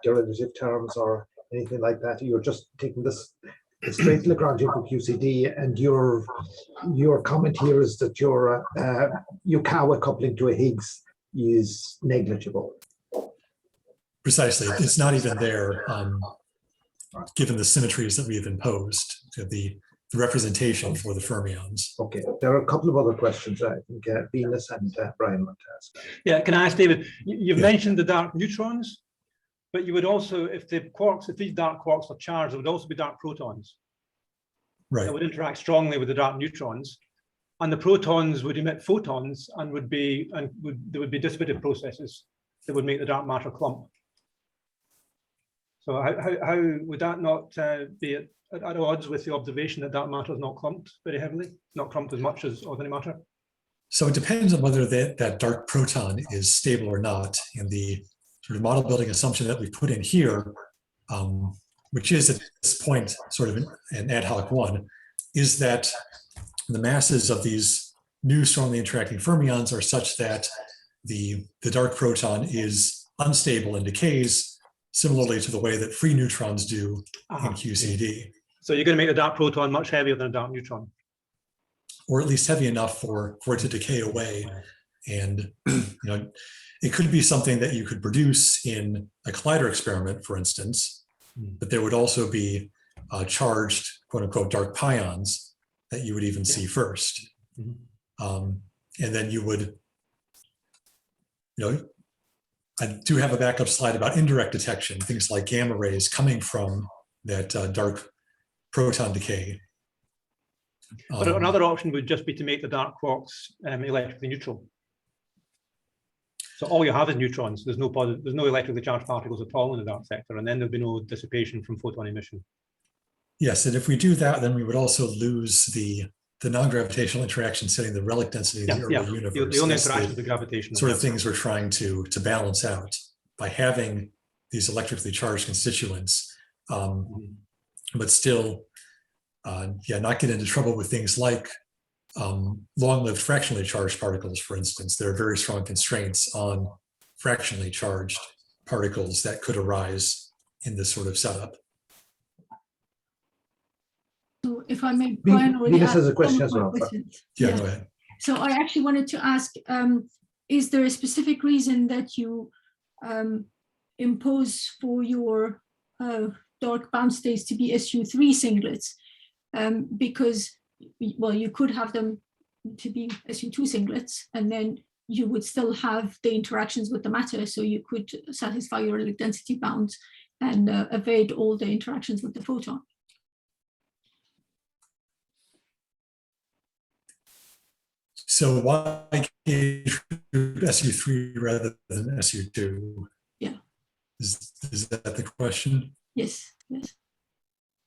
Speaker 1: derivative terms or anything like that. You're just taking this straight Lagrangian for QCD, and your comment here is that your Yukawa coupling to a Higgs is negligible.
Speaker 2: Precisely, it's not even there, given the symmetries that we've imposed. The representation for the fermions.
Speaker 1: Okay, there are a couple of other questions I think Venus and Brian want to ask.
Speaker 5: Yeah, can I ask David, you've
Speaker 2: Yeah.
Speaker 5: mentioned the dark neutrons, but you would also, if these dark quarks are charged, there would also be dark protons
Speaker 2: Right.
Speaker 5: that would interact strongly with the dark neutrons. And the protons would emit photons and there would be dissipative processes that would make the dark matter clump. So how would that not be at odds with the observation that dark matter is not clumped very heavily, not clumped as much as ordinary matter?
Speaker 2: So it depends on whether that dark proton is stable or not. And the sort of model building assumption that we put in here, which is at this point sort of an ad hoc one, is that the masses of these new strongly interacting fermions are such that the dark proton is unstable and decays similarly to the way that free neutrons do in QCD.
Speaker 5: So you're going to make the dark proton much heavier than a dark neutron.
Speaker 2: Or at least heavy enough for it to decay away. And it could be something that you could produce in a collider experiment, for instance, but there would also be charged, quote unquote, dark pions that you would even see first. And then you would, I do have a backup slide about indirect detection, things like gamma rays coming from that dark proton decay.
Speaker 5: But another option would just be to make the dark quarks electrically neutral. So all you have is neutrons. There's no electrically charged particles at all in the dark sector, and then there'd be no dissipation from photon emission.
Speaker 2: Yes, and if we do that, then we would also lose the non-gravitational interaction setting the relic density of the early universe.
Speaker 5: The only interaction is the gravitational.
Speaker 2: Sort of things we're trying to balance out by having these electrically charged constituents, but still, not get into trouble with things like long-lived fractionally charged particles, for instance. There are very strong constraints on fractionally charged particles that could arise in this sort of setup.
Speaker 4: So if I may, Brian already
Speaker 1: Venus has a
Speaker 4: asked
Speaker 1: question as
Speaker 4: some
Speaker 1: well.
Speaker 4: questions.
Speaker 2: Yeah, go ahead.
Speaker 4: So I actually wanted to ask, is there a specific reason that you impose for your dark bound states to be SU3 singlets? Because, well, you could have them to be SU2 singlets, and then you would still have the interactions with the matter, so you could satisfy your relic density bounds and evade all the interactions with the photon.
Speaker 2: So why SU3 rather than SU2?
Speaker 4: Yeah.
Speaker 2: Is that the question?
Speaker 4: Yes, yes.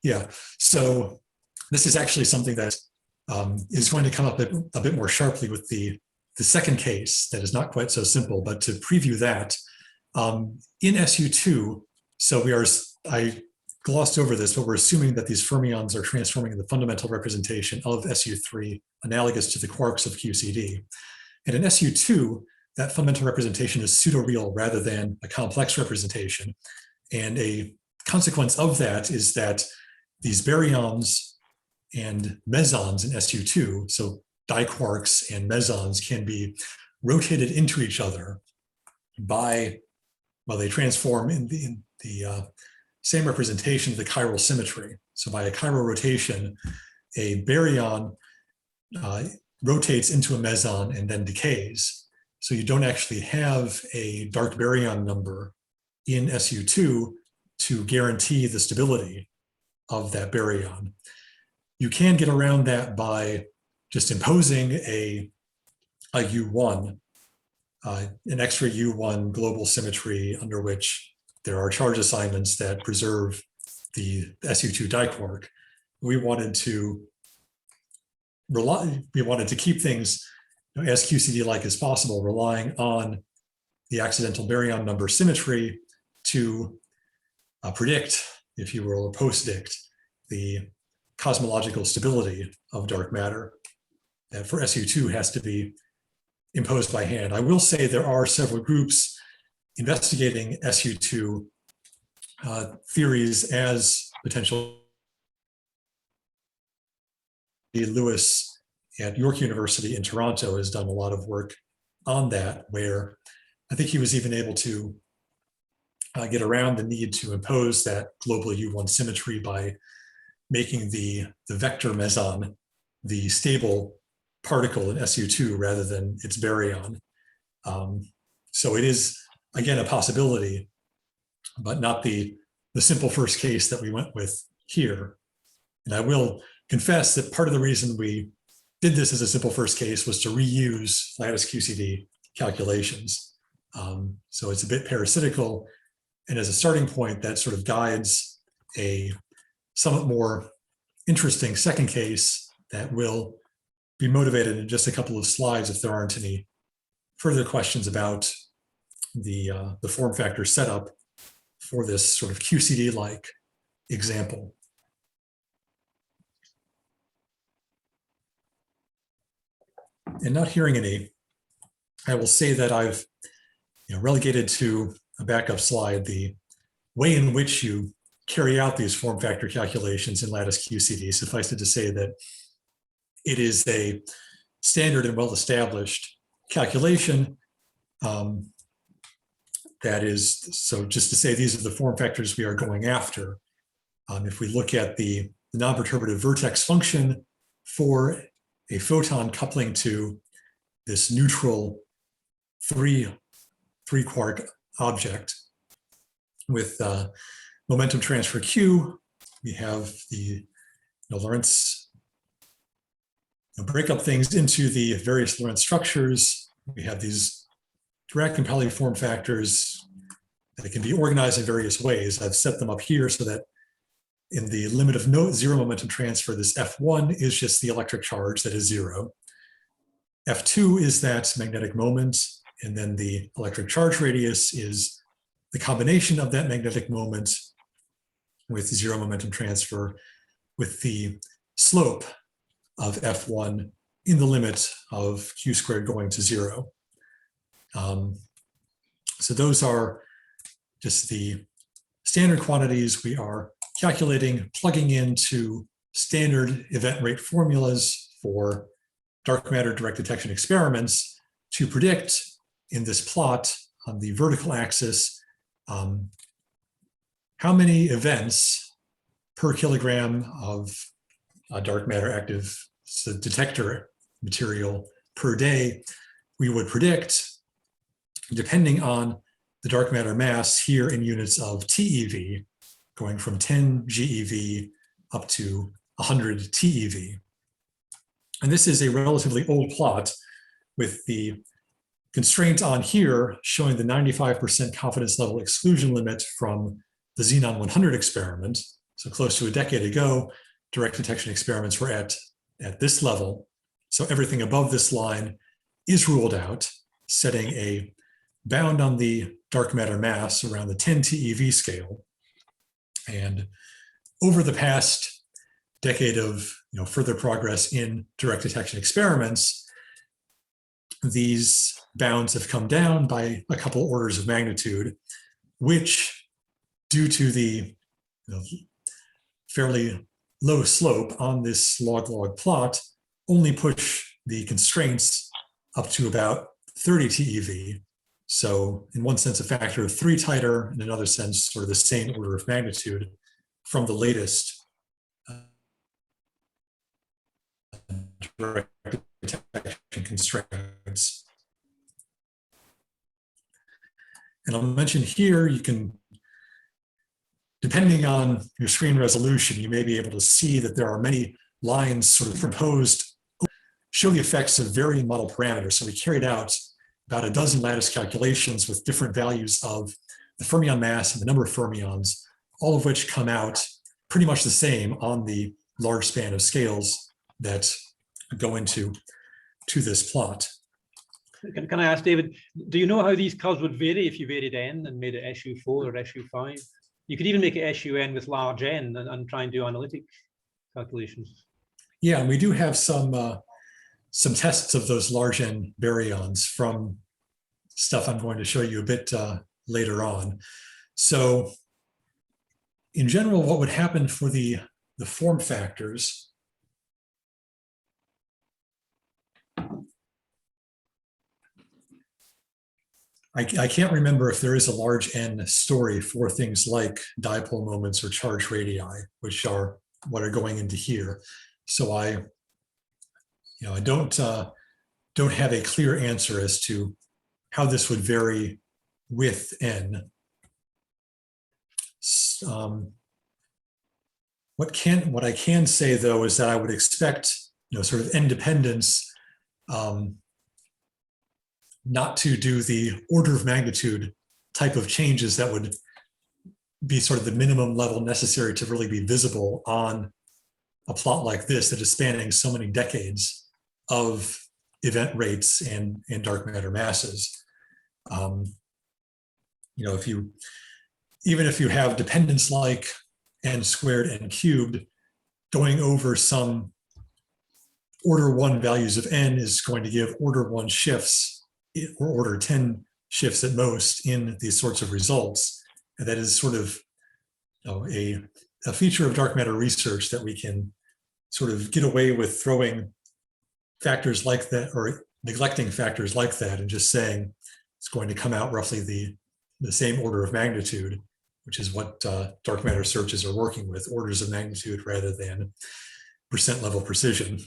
Speaker 2: Yeah, so this is actually something that is going to come up a bit more sharply with the second case that is not quite so simple, but to preview that, in SU2, so I glossed over this, but we're assuming that these fermions are transforming in the fundamental representation of SU3, analogous to the quarks of QCD. And in SU2, that fundamental representation is pseudo-real rather than a complex representation. And a consequence of that is that these baryons and mesons in SU2, so diquarks and mesons, can be rotated into each other by, well, they transform in the same representation of the chiral symmetry. So by a chiral rotation, a baryon rotates into a meson and then decays. So you don't actually have a dark baryon number in SU2 to guarantee the stability of that baryon. You can get around that by just imposing a U1, an extra U1 global symmetry under which there are charge assignments that preserve the SU2 diquark. We wanted to keep things as QCD-like as possible, relying on the accidental baryon number symmetry to predict, if you will, or post-dict the cosmological stability of dark matter that for SU2 has to be imposed by hand. I will say there are several groups investigating SU2 theories as potential. Lewis at York University in Toronto has done a lot of work on that, where I think he was even able to get around the need to impose that global U1 symmetry by making the vector meson the stable particle in SU2 rather than its baryon. So it is, again, a possibility, but not the simple first case that we went with here. And I will confess that part of the reason we did this as a simple first case was to reuse lattice QCD calculations. So it's a bit parasitical. And as a starting point, that sort of guides a somewhat more interesting second case that will be motivated in just a couple of slides if there aren't any further questions about the form factor setup for this sort of QCD-like example. And not hearing any, I will say that I've relegated to a backup slide the way in which you carry out these form factor calculations in lattice QCD. Suffice it to say that it is a standard and well-established calculation. That is, so just to say these are the form factors we are going after. If we look at the non-perturbative vertex function for a photon coupling to this neutral three quark object with momentum transfer Q, we have the Lorentz, break up things into the various Lorentz structures. We have these Dirac and Pauli form factors that can be organized in various ways. I've set them up here so that in the limit of zero momentum transfer, this F1 is just the electric charge that is 0. F2 is that magnetic moment, and then the electric charge radius is the combination of that magnetic moment with 0 momentum transfer with the slope of F1 in the limit of Q squared going to 0. So those are just the standard quantities we are calculating, plugging into standard event rate formulas for dark matter direct detection experiments to predict in this plot on the vertical axis how many events per kilogram of dark matter active detector material per day we would predict, depending on the dark matter mass here in units of TeV, going from 10 GeV up to 100 TeV. And this is a relatively old plot with the constraint on here showing the 95% confidence level exclusion limit from the Xenon 100 experiment. So close to a decade ago, direct detection experiments were at this level. So everything above this line is ruled out, setting a bound on the dark matter mass around the 10 TeV scale. And over the past decade of further progress in direct detection experiments, these bounds have come down by a couple orders of magnitude, which, due to the fairly low slope on this log-log plot, only push the constraints up to about 30 TeV. So in one sense, a factor of 3 tighter, in another sense, sort of the same order of magnitude from the latest direct detection constraints. And I'll mention here, you can, depending on your screen resolution, you may be able to see that there are many lines sort of proposed show the effects of varying model parameters. So we carried out about a dozen lattice calculations with different values of the fermion mass and the number of fermions, all of which come out pretty much the same on the large span of scales that go into this plot.
Speaker 5: Can I ask David, do you know how these curves would vary if you varied n and made it SU4 or SU5? You could even make it SUN with large n and try and do analytic calculations.
Speaker 2: Yeah, and we do have some tests of those large n baryons from stuff I'm going to show you a bit later on. So in general, what would happen for the form factors I can't remember if there is a large n story for things like dipole moments or charge radii, which are what are going into here. So I don't have a clear answer as to how this would vary with n. What I can say though is that I would expect sort of n dependence not to do the order of magnitude type of changes that would be sort of the minimum level necessary to really be visible on a plot like this that is spanning so many decades of event rates and dark matter masses. Even if you have dependence like n squared n cubed, going over some order 1 values of n is going to give order 1 shifts or order 10 shifts at most in these sorts of results. And that is sort of a feature of dark matter research, that we can sort of get away with throwing factors like that or neglecting factors like that and just saying it's going to come out roughly the same order of magnitude, which is what dark matter searches are working with, orders of magnitude rather than percent level precision.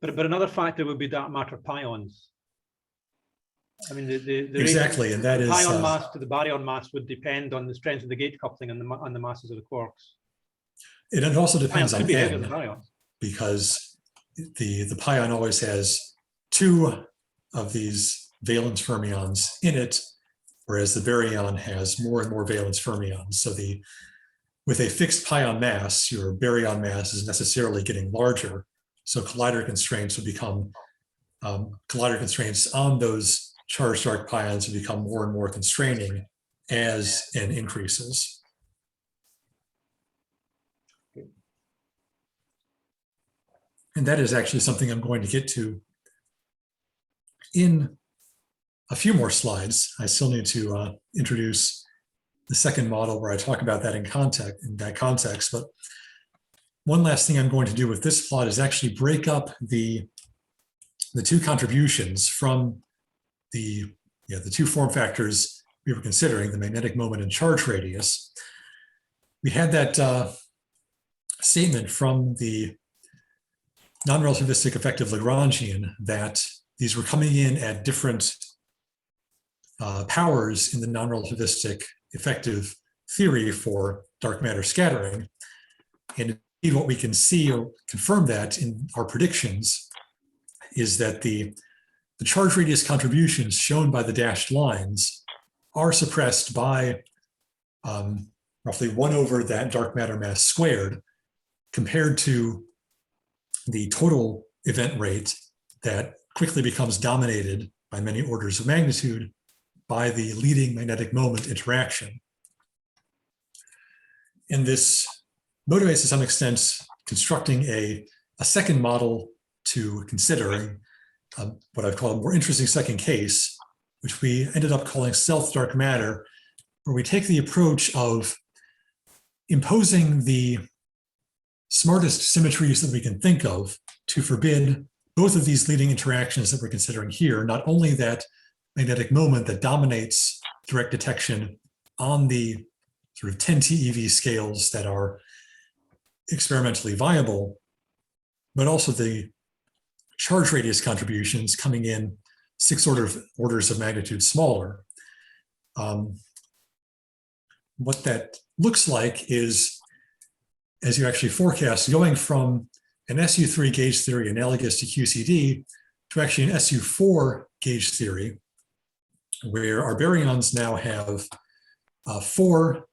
Speaker 5: But another factor would be dark matter pions. I mean, the
Speaker 2: exactly, and that
Speaker 5: the
Speaker 2: is
Speaker 5: pion mass to the baryon mass would depend on the strength of the gauge coupling and the masses of the quarks.
Speaker 2: It also depends on
Speaker 5: n,
Speaker 2: because the pion always has 2 of these valence fermions in it, whereas the baryon has more and more valence fermions. So with a fixed pion mass, your baryon mass is necessarily getting larger. So collider constraints would become collider constraints on those charged dark pions would become more and more constraining as n increases. And that is actually something I'm going to get to in a few more slides. I still need to introduce the second model where I talk about that in that context. But one last thing I'm going to do with this plot is actually break up the 2 contributions from the 2 form factors we were considering, the magnetic moment and charge radius. We had that statement from the non-relativistic effective Lagrangian that these were coming in at different powers in the non-relativistic effective theory for dark matter scattering. And indeed, what we can see or confirm that in our predictions is that the charge radius contributions shown by the dashed lines are suppressed by roughly 1 over that dark matter mass squared, compared to the total event rate that quickly becomes dominated by many orders of magnitude by the leading magnetic moment interaction. And this motivates to some extent constructing a second model to consider, what I've called a more interesting second case, which we ended up calling stealth dark matter, where we take the approach of imposing the smartest symmetries that we can think of to forbid both of these leading interactions that we're considering here, not only that magnetic moment that dominates direct detection on the sort of 10 TeV scales that are experimentally viable, but also the charge radius contributions coming in 6 orders of magnitude smaller. What that looks like is, as you actually forecast, going from an SU3 gauge theory analogous to QCD to actually an SU4 gauge theory, where our baryons now have 4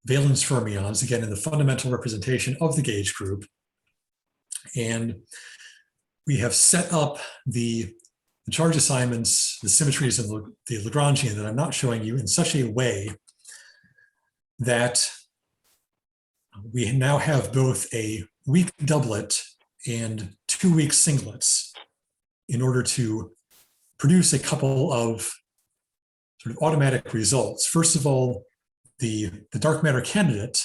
Speaker 2: valence fermions, again, in the fundamental representation of the gauge group. And we have set up the charge assignments, the symmetries of the Lagrangian that I'm not showing you in such a way that we now have both a weak doublet and 2 weak singlets in order to produce a couple of sort of automatic results. First of all, the dark matter candidate,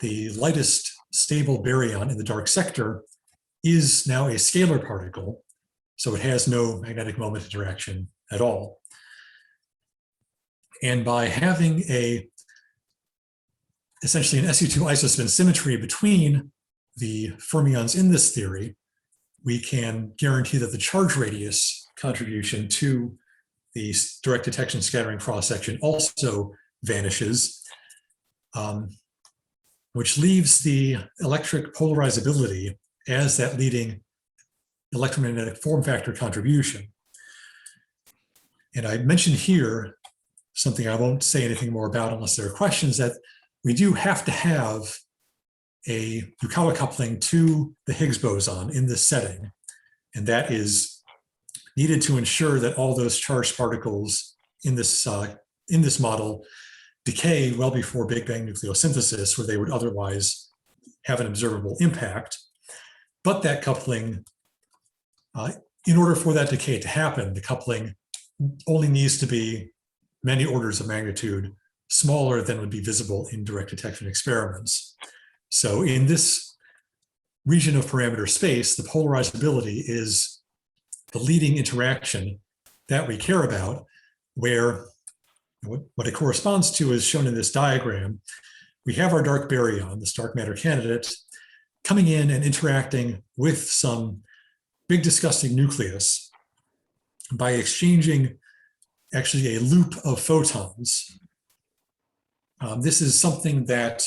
Speaker 2: the lightest stable baryon in the dark sector, is now a scalar particle, so it has no magnetic moment interaction at all. And by having essentially an SU2 isospin symmetry between the fermions in this theory, we can guarantee that the charge radius contribution to the direct detection scattering cross-section also vanishes, which leaves the electric polarizability as that leading electromagnetic form factor contribution. And I mentioned here something I won't say anything more about unless there are questions, that we do have to have a Yukawa coupling to the Higgs boson in this setting. And that is needed to ensure that all those charged particles in this model decay well before Big Bang nucleosynthesis, where they would otherwise have an observable impact. But that coupling, in order for that decay to happen, the coupling only needs to be many orders of magnitude smaller than would be visible in direct detection experiments. So in this region of parameter space, the polarizability is the leading interaction that we care about, where what it corresponds to is shown in this diagram. We have our dark baryon, this dark matter candidate, coming in and interacting with some big disgusting nucleus by exchanging actually a loop of photons. This is something that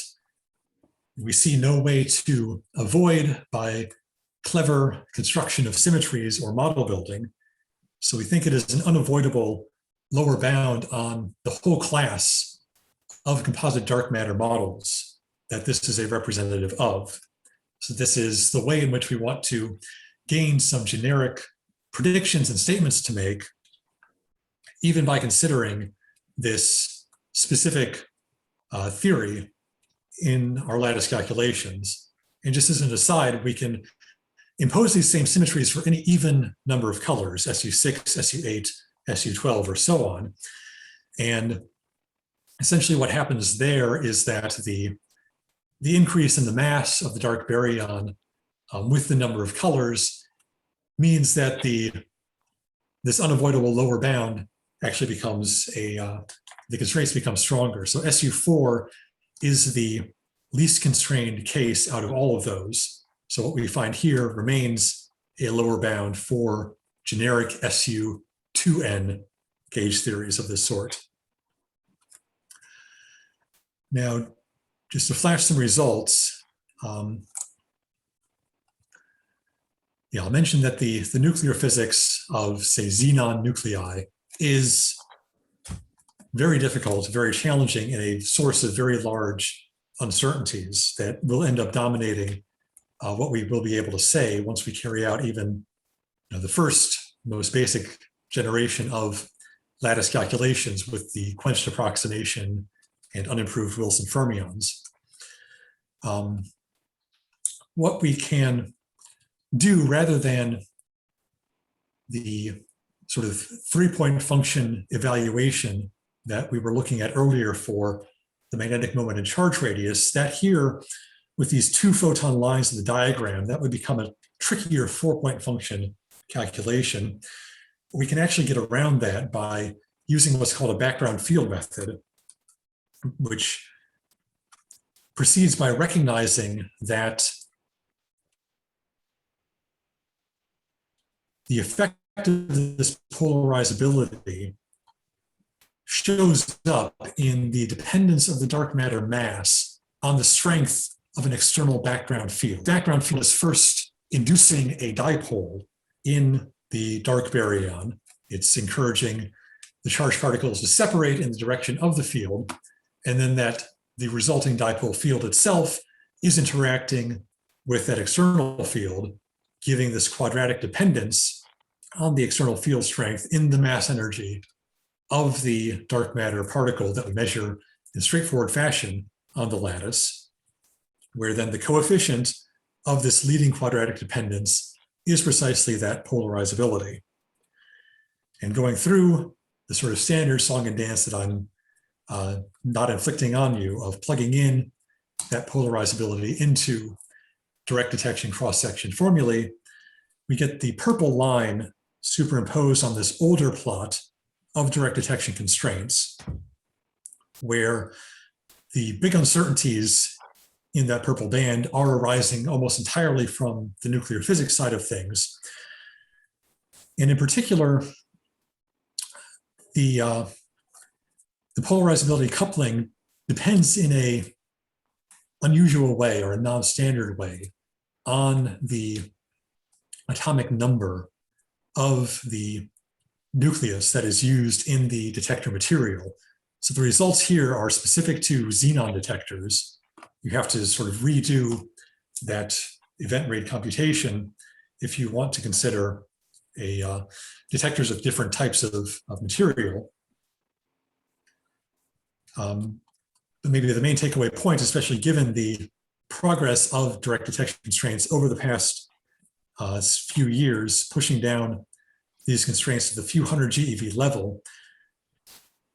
Speaker 2: we see no way to avoid by clever construction of symmetries or model building. So we think it is an unavoidable lower bound on the whole class of composite dark matter models that this is a representative of. So this is the way in which we want to gain some generic predictions and statements to make, even by considering this specific theory in our lattice calculations. And just as an aside, we can impose these same symmetries for any even number of colors, SU6, SU8, SU12, or so on. And essentially what happens there is that the increase in the mass of the dark baryon with the number of colors means that this unavoidable lower bound actually becomes the constraints become stronger. So SU4 is the least constrained case out of all of those. So what we find here remains a lower bound for generic SU2n gauge theories of this sort. Now, just to flash some results, I'll mention that the nuclear physics of, say, xenon nuclei is very difficult, very challenging, and a source of very large uncertainties that will end up dominating what we will be able to say once we carry out even the first, most basic generation of lattice calculations with the quenched approximation and unimproved Wilson fermions. What we can do, rather than the sort of 3-point function evaluation that we were looking at earlier for the magnetic moment and charge radius, that here, with these 2 photon lines in the diagram, that would become a trickier 4-point function calculation. We can actually get around that by using what's called a background field method, which proceeds by recognizing that the effect of this polarizability shows up in the dependence of the dark matter mass on the strength of an external background field. Background field is first inducing a dipole in the dark baryon. It's encouraging the charged particles to separate in the direction of the field, and then that the resulting dipole field itself is interacting with that external field, giving this quadratic dependence on the external field strength in the mass energy of the dark matter particle that we measure in straightforward fashion on the lattice, where then the coefficient of this leading quadratic dependence is precisely that polarizability. And going through the sort of standard song and dance that I'm not inflicting on you of plugging in that polarizability into direct detection cross-section formulae, we get the purple line superimposed on this older plot of direct detection constraints, where the big uncertainties in that purple band are arising almost entirely from the nuclear physics side of things. And in particular, the polarizability coupling depends in a unusual way, or a non-standard way, on the atomic number of the nucleus that is used in the detector material. So the results here are specific to xenon detectors. You have to sort of redo that event rate computation if you want to consider detectors of different types of material. But maybe the main takeaway point, especially given the progress of direct detection constraints over the past few years, pushing down these constraints to the few hundred GeV level,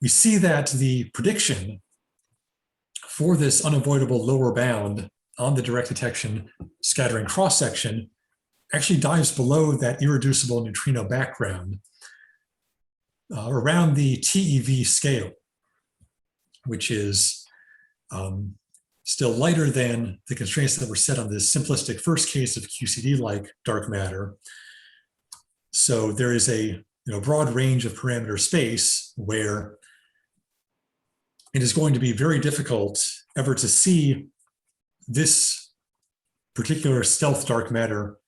Speaker 2: we see that the prediction for this unavoidable lower bound on the direct detection scattering cross-section actually dives below that irreducible neutrino background around the TeV scale, which is still lighter than the constraints that were set on this simplistic first case of QCD-like dark matter. So there is a broad range of parameter space where it is going to be very difficult ever to see this particular stealth dark matter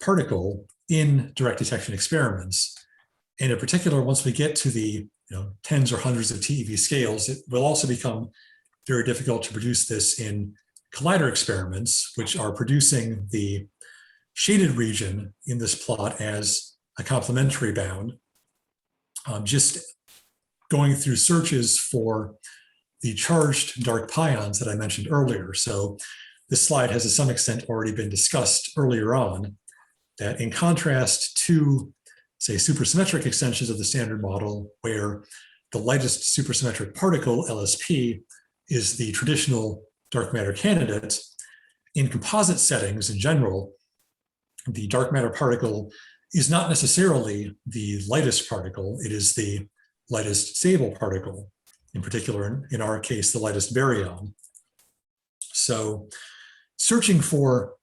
Speaker 2: particle in direct detection experiments. And in particular, once we get to the tens or hundreds of TeV scales, it will also become very difficult to produce this in collider experiments, which are producing the shaded region in this plot as a complementary bound. Just going through searches for the charged dark pions that I mentioned earlier. So this slide has to some extent already been discussed earlier on, that in contrast to, say, supersymmetric extensions of the standard model, where the lightest supersymmetric particle, LSP, is the traditional dark matter candidate, in composite settings in general, the dark matter particle is not necessarily the lightest particle, it is the lightest stable particle, in particular, in our case, the lightest baryon. So searching for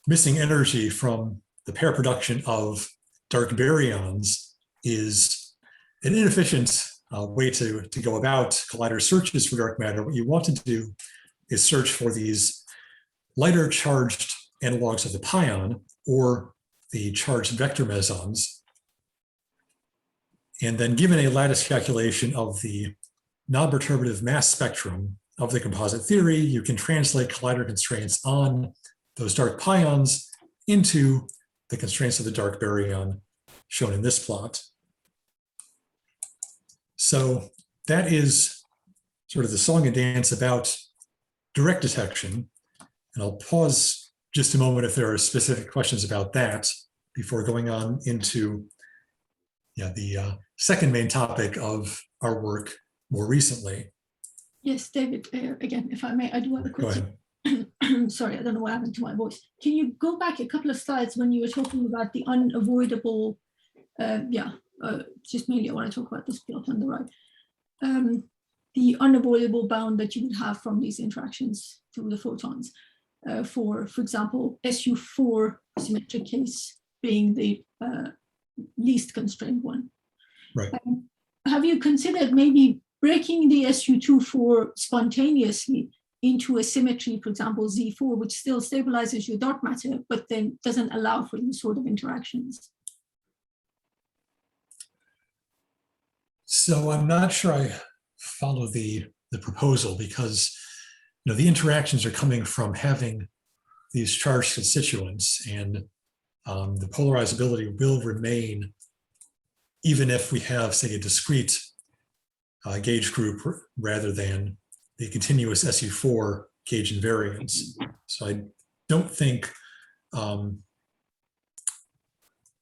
Speaker 2: missing energy from the pair production of dark baryons is an inefficient way to go about collider searches for dark matter. What you want to do is search for these lighter charged analogs of the pion or the charged vector mesons. And then given a lattice calculation of the non-perturbative mass spectrum of the composite theory, you can translate collider constraints on those dark pions into the constraints of the dark baryon shown in this plot. So that is sort of the song and dance about direct detection. And I'll pause just a moment if there are specific questions about that before going on into the second main topic of our work more recently.
Speaker 4: Yes, David, again, if I may, I do have a question. Sorry, I don't know what happened to my voice. Can you go back a couple of slides when you were talking about the unavoidable, just mainly I want to talk about this plot on the right. The unavoidable bound that you would have from these interactions through the photons. For example, SU4 symmetric case being the least constrained one.
Speaker 2: Right.
Speaker 4: Have you considered maybe breaking the SU24 spontaneously into a symmetry, for example, Z4, which still stabilizes your dark matter, but then doesn't allow for these sort of interactions?
Speaker 2: So I'm not sure I follow the proposal, because the interactions are coming from having these charged constituents, and the polarizability will remain even if we have, say, a discrete gauge group rather than the continuous SU4 gauge invariance. So I don't think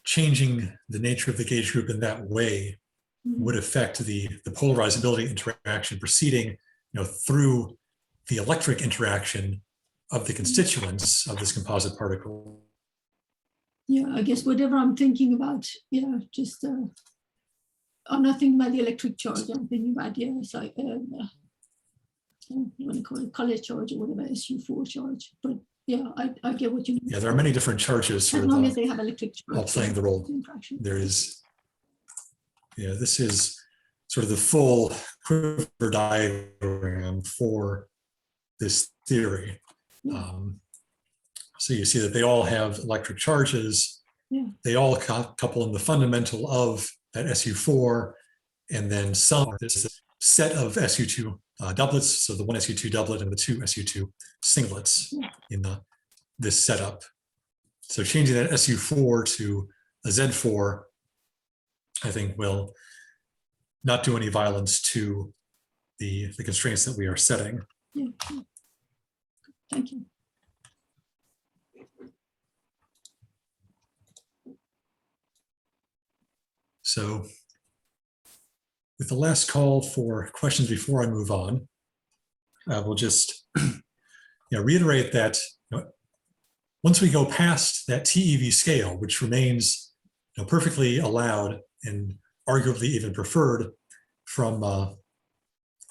Speaker 2: changing the nature of the gauge group in that way would affect the polarizability interaction proceeding through the electric interaction of the constituents of this composite particle.
Speaker 4: Yeah, I guess whatever I'm thinking about, just I'm not thinking about the electric charge. I'm thinking about You want to call it color charge or whatever, SU4 charge. But yeah, I get what you mean.
Speaker 2: Yeah, there are many different charges
Speaker 4: As
Speaker 2: sort
Speaker 4: long
Speaker 2: of
Speaker 4: as they have electric charge.
Speaker 2: all playing the role.
Speaker 4: Interaction.
Speaker 2: There is, yeah, this is sort of the full quiver diagram for this theory.
Speaker 4: Yeah.
Speaker 2: So you see that they all have electric charges.
Speaker 4: Yeah.
Speaker 2: They all couple in the fundamental of that SU4, and then this set of SU2 doublets, so the one SU2 doublet and the two SU2 singlets in this setup. So changing that SU4 to a Z4, I think, will not do any violence to the constraints that we are setting.
Speaker 4: Yeah. Thank you.
Speaker 2: So with the last call for questions before I move on, we'll just reiterate that once we go past that TeV scale, which remains perfectly allowed and arguably even preferred from a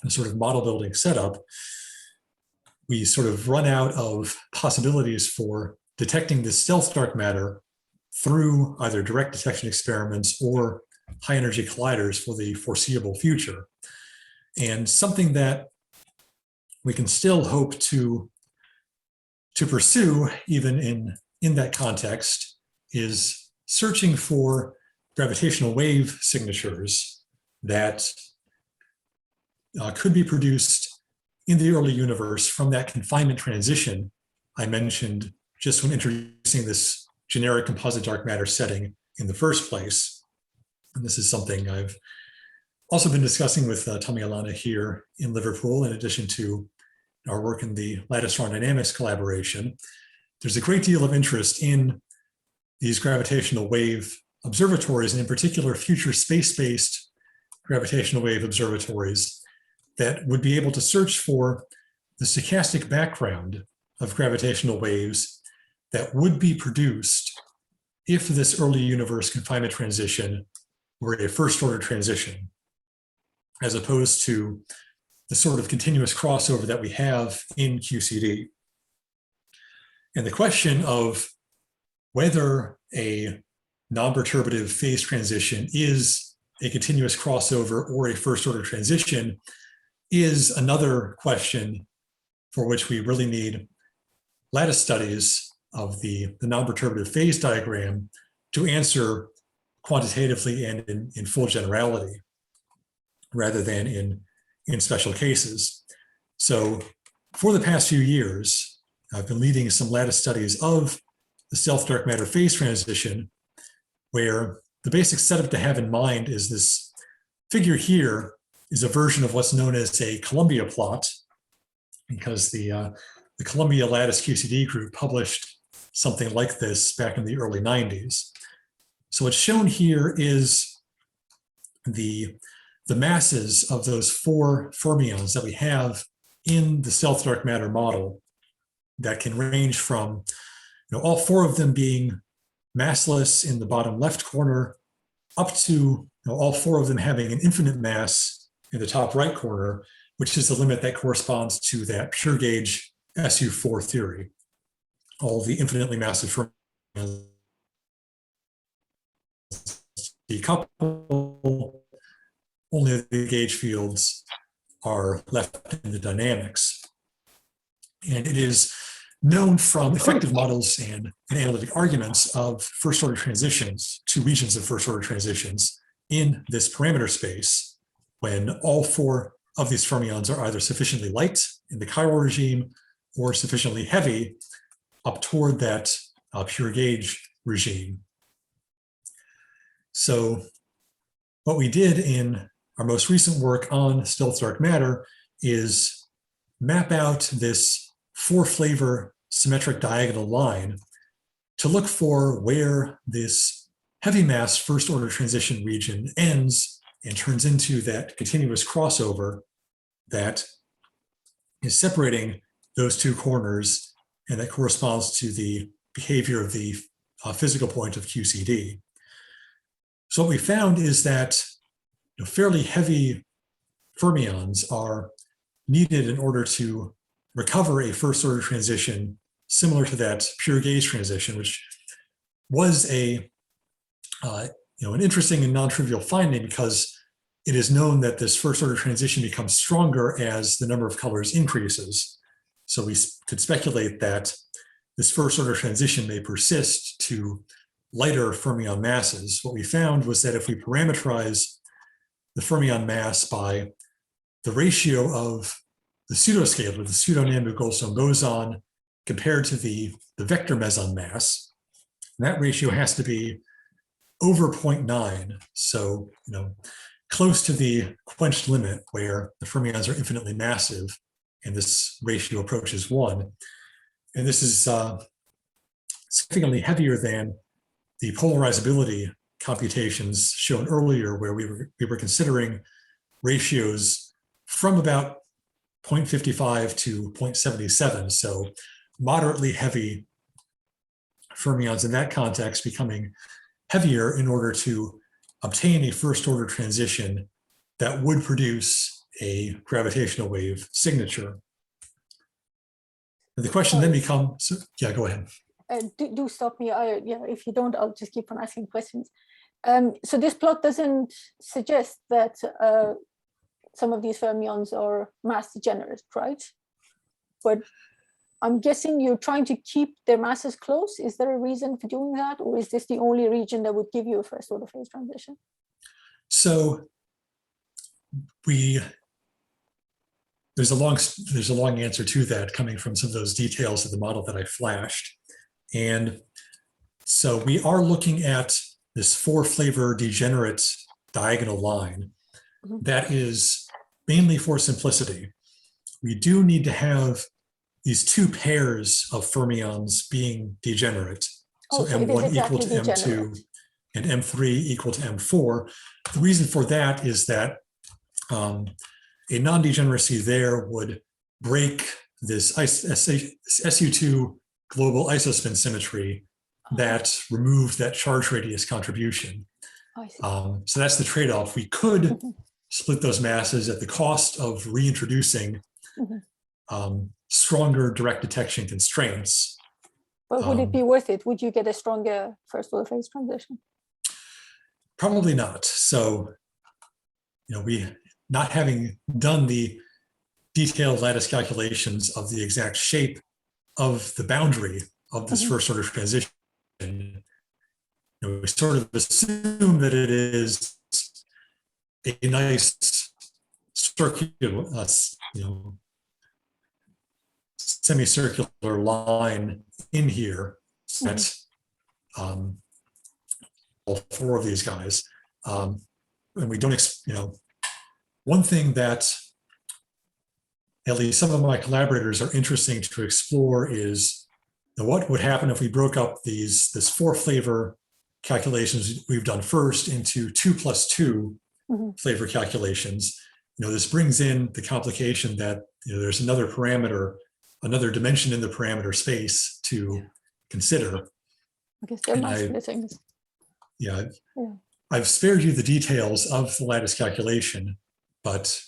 Speaker 2: sort of model building setup, we sort of run out of possibilities for detecting this stealth dark matter through either direct detection experiments or high energy colliders for the foreseeable future. And something that we can still hope to pursue even in that context is searching for gravitational wave signatures that could be produced in the early universe from that confinement transition I mentioned just when introducing this generic composite dark matter setting in the first place. And this is something I've also been discussing with Tommy Alana here in Liverpool, in addition to our work in the lattice dynamics collaboration. There's a great deal of interest in these gravitational wave observatories, and in particular, future space-based gravitational wave observatories that would be able to search for the stochastic background of gravitational waves that would be produced if this early universe confinement transition were a first-order transition, as opposed to the sort of continuous crossover that we have in QCD. And the question of whether a non-perturbative phase transition is a continuous crossover or a first-order transition is another question for which we really need lattice studies of the non-perturbative phase diagram to answer quantitatively and in full generality, rather than in special cases. So for the past few years, I've been leading some lattice studies of the stealth dark matter phase transition, where the basic setup to have in mind is this figure here is a version of what's known as a Columbia plot, because the Columbia Lattice QCD group published something like this back in the early 90s. So what's shown here is the masses of those four fermions that we have in the stealth dark matter model that can range from all four of them being massless in the bottom left corner up to all four of them having an infinite mass in the top right corner, which is the limit that corresponds to that pure gauge SU4 theory. All the infinitely massive fermions decouple, only the gauge fields are left in the dynamics. And it is known from effective models and analytic arguments of first-order transitions to regions of first-order transitions in this parameter space, when all four of these fermions are either sufficiently light in the chiral regime or sufficiently heavy up toward that pure gauge regime. So what we did in our most recent work on stealth dark matter is map out this four-flavor symmetric diagonal line to look for where this heavy mass first-order transition region ends and turns into that continuous crossover that is separating those two corners, and that corresponds to the behavior of the physical point of QCD. So what we found is that fairly heavy fermions are needed in order to recover a first order transition similar to that pure gauge transition, which was a an interesting and non-trivial finding, because it is known that this first order transition becomes stronger as the number of colors increases. So we could speculate that this first order transition may persist to lighter fermion masses. What we found was that if we parameterize the fermion mass by the ratio of the pseudoscalar, the pseudo-Nambu-Goldstone boson, compared to the vector meson mass, that ratio has to be over 0.9. So, close to the quenched limit where the fermions are infinitely massive and this ratio approaches 1. And this is significantly heavier than the polarizability computations shown earlier, where we were considering ratios from about 0.55 to 0.77. So moderately heavy fermions in that context becoming heavier in order to obtain a first order transition that would produce a gravitational wave signature. And the question then becomes, yeah, go ahead.
Speaker 4: Do stop me. If you don't, I'll just keep on asking questions. So this plot doesn't suggest that some of these fermions are mass degenerate, right? But I'm guessing you're trying to keep their masses close. Is there a reason for doing that? Or is this the only region that would give you a first order phase transition?
Speaker 2: So there's a long answer to that, coming from some of those details of the model that I flashed. And so we are looking at this 4-flavor degenerate diagonal line that is mainly for simplicity. We do need to have these 2 pairs of fermions being degenerate. So M1 equal to M2 and M3 equal to M4. The reason for that is that a non-degeneracy there would break this SU2 global isospin symmetry that removed that charge radius contribution. So that's the trade-off. We could split those masses at the cost of reintroducing stronger direct detection constraints.
Speaker 4: But would it be worth it? Would you get a stronger first order phase transition?
Speaker 2: Probably not. So, we, not having done the detailed lattice calculations of the exact shape of the boundary of this first order transition, we sort of assume that it is a nice circular, semicircular line in here. So that's all 4 of these guys. And we don't, one thing that at least some of my collaborators are interesting to explore is what would happen if we broke up this 4-flavor calculations we've done first into 2 + 2 flavor calculations. This brings in the complication that there's another parameter, another dimension in the parameter space to consider.
Speaker 4: I guess they're not splitting.
Speaker 2: I've spared you the details of the lattice calculation, but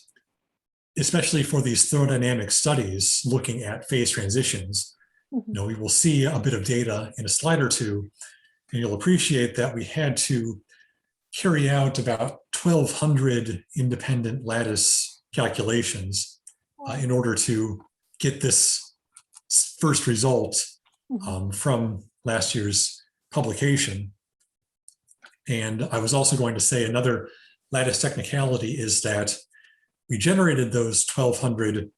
Speaker 2: especially for these thermodynamic studies looking at phase transitions, we will see a bit of data in a slide or two, and you'll appreciate that we had to carry out about 1,200 independent lattice calculations in order to get this first result from last year's publication. And I was also going to say another lattice technicality is that we generated those 1,200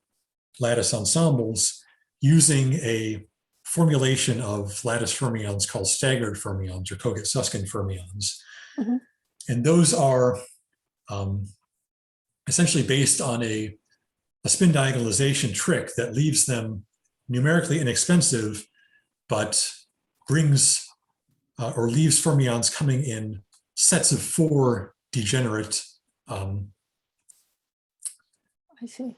Speaker 2: lattice ensembles using a formulation of lattice fermions called staggered fermions or Kogut-Susskind fermions. And those are essentially based on a spin diagonalization trick that leaves them numerically inexpensive, but brings or leaves fermions coming in sets of 4 degenerate
Speaker 4: I see,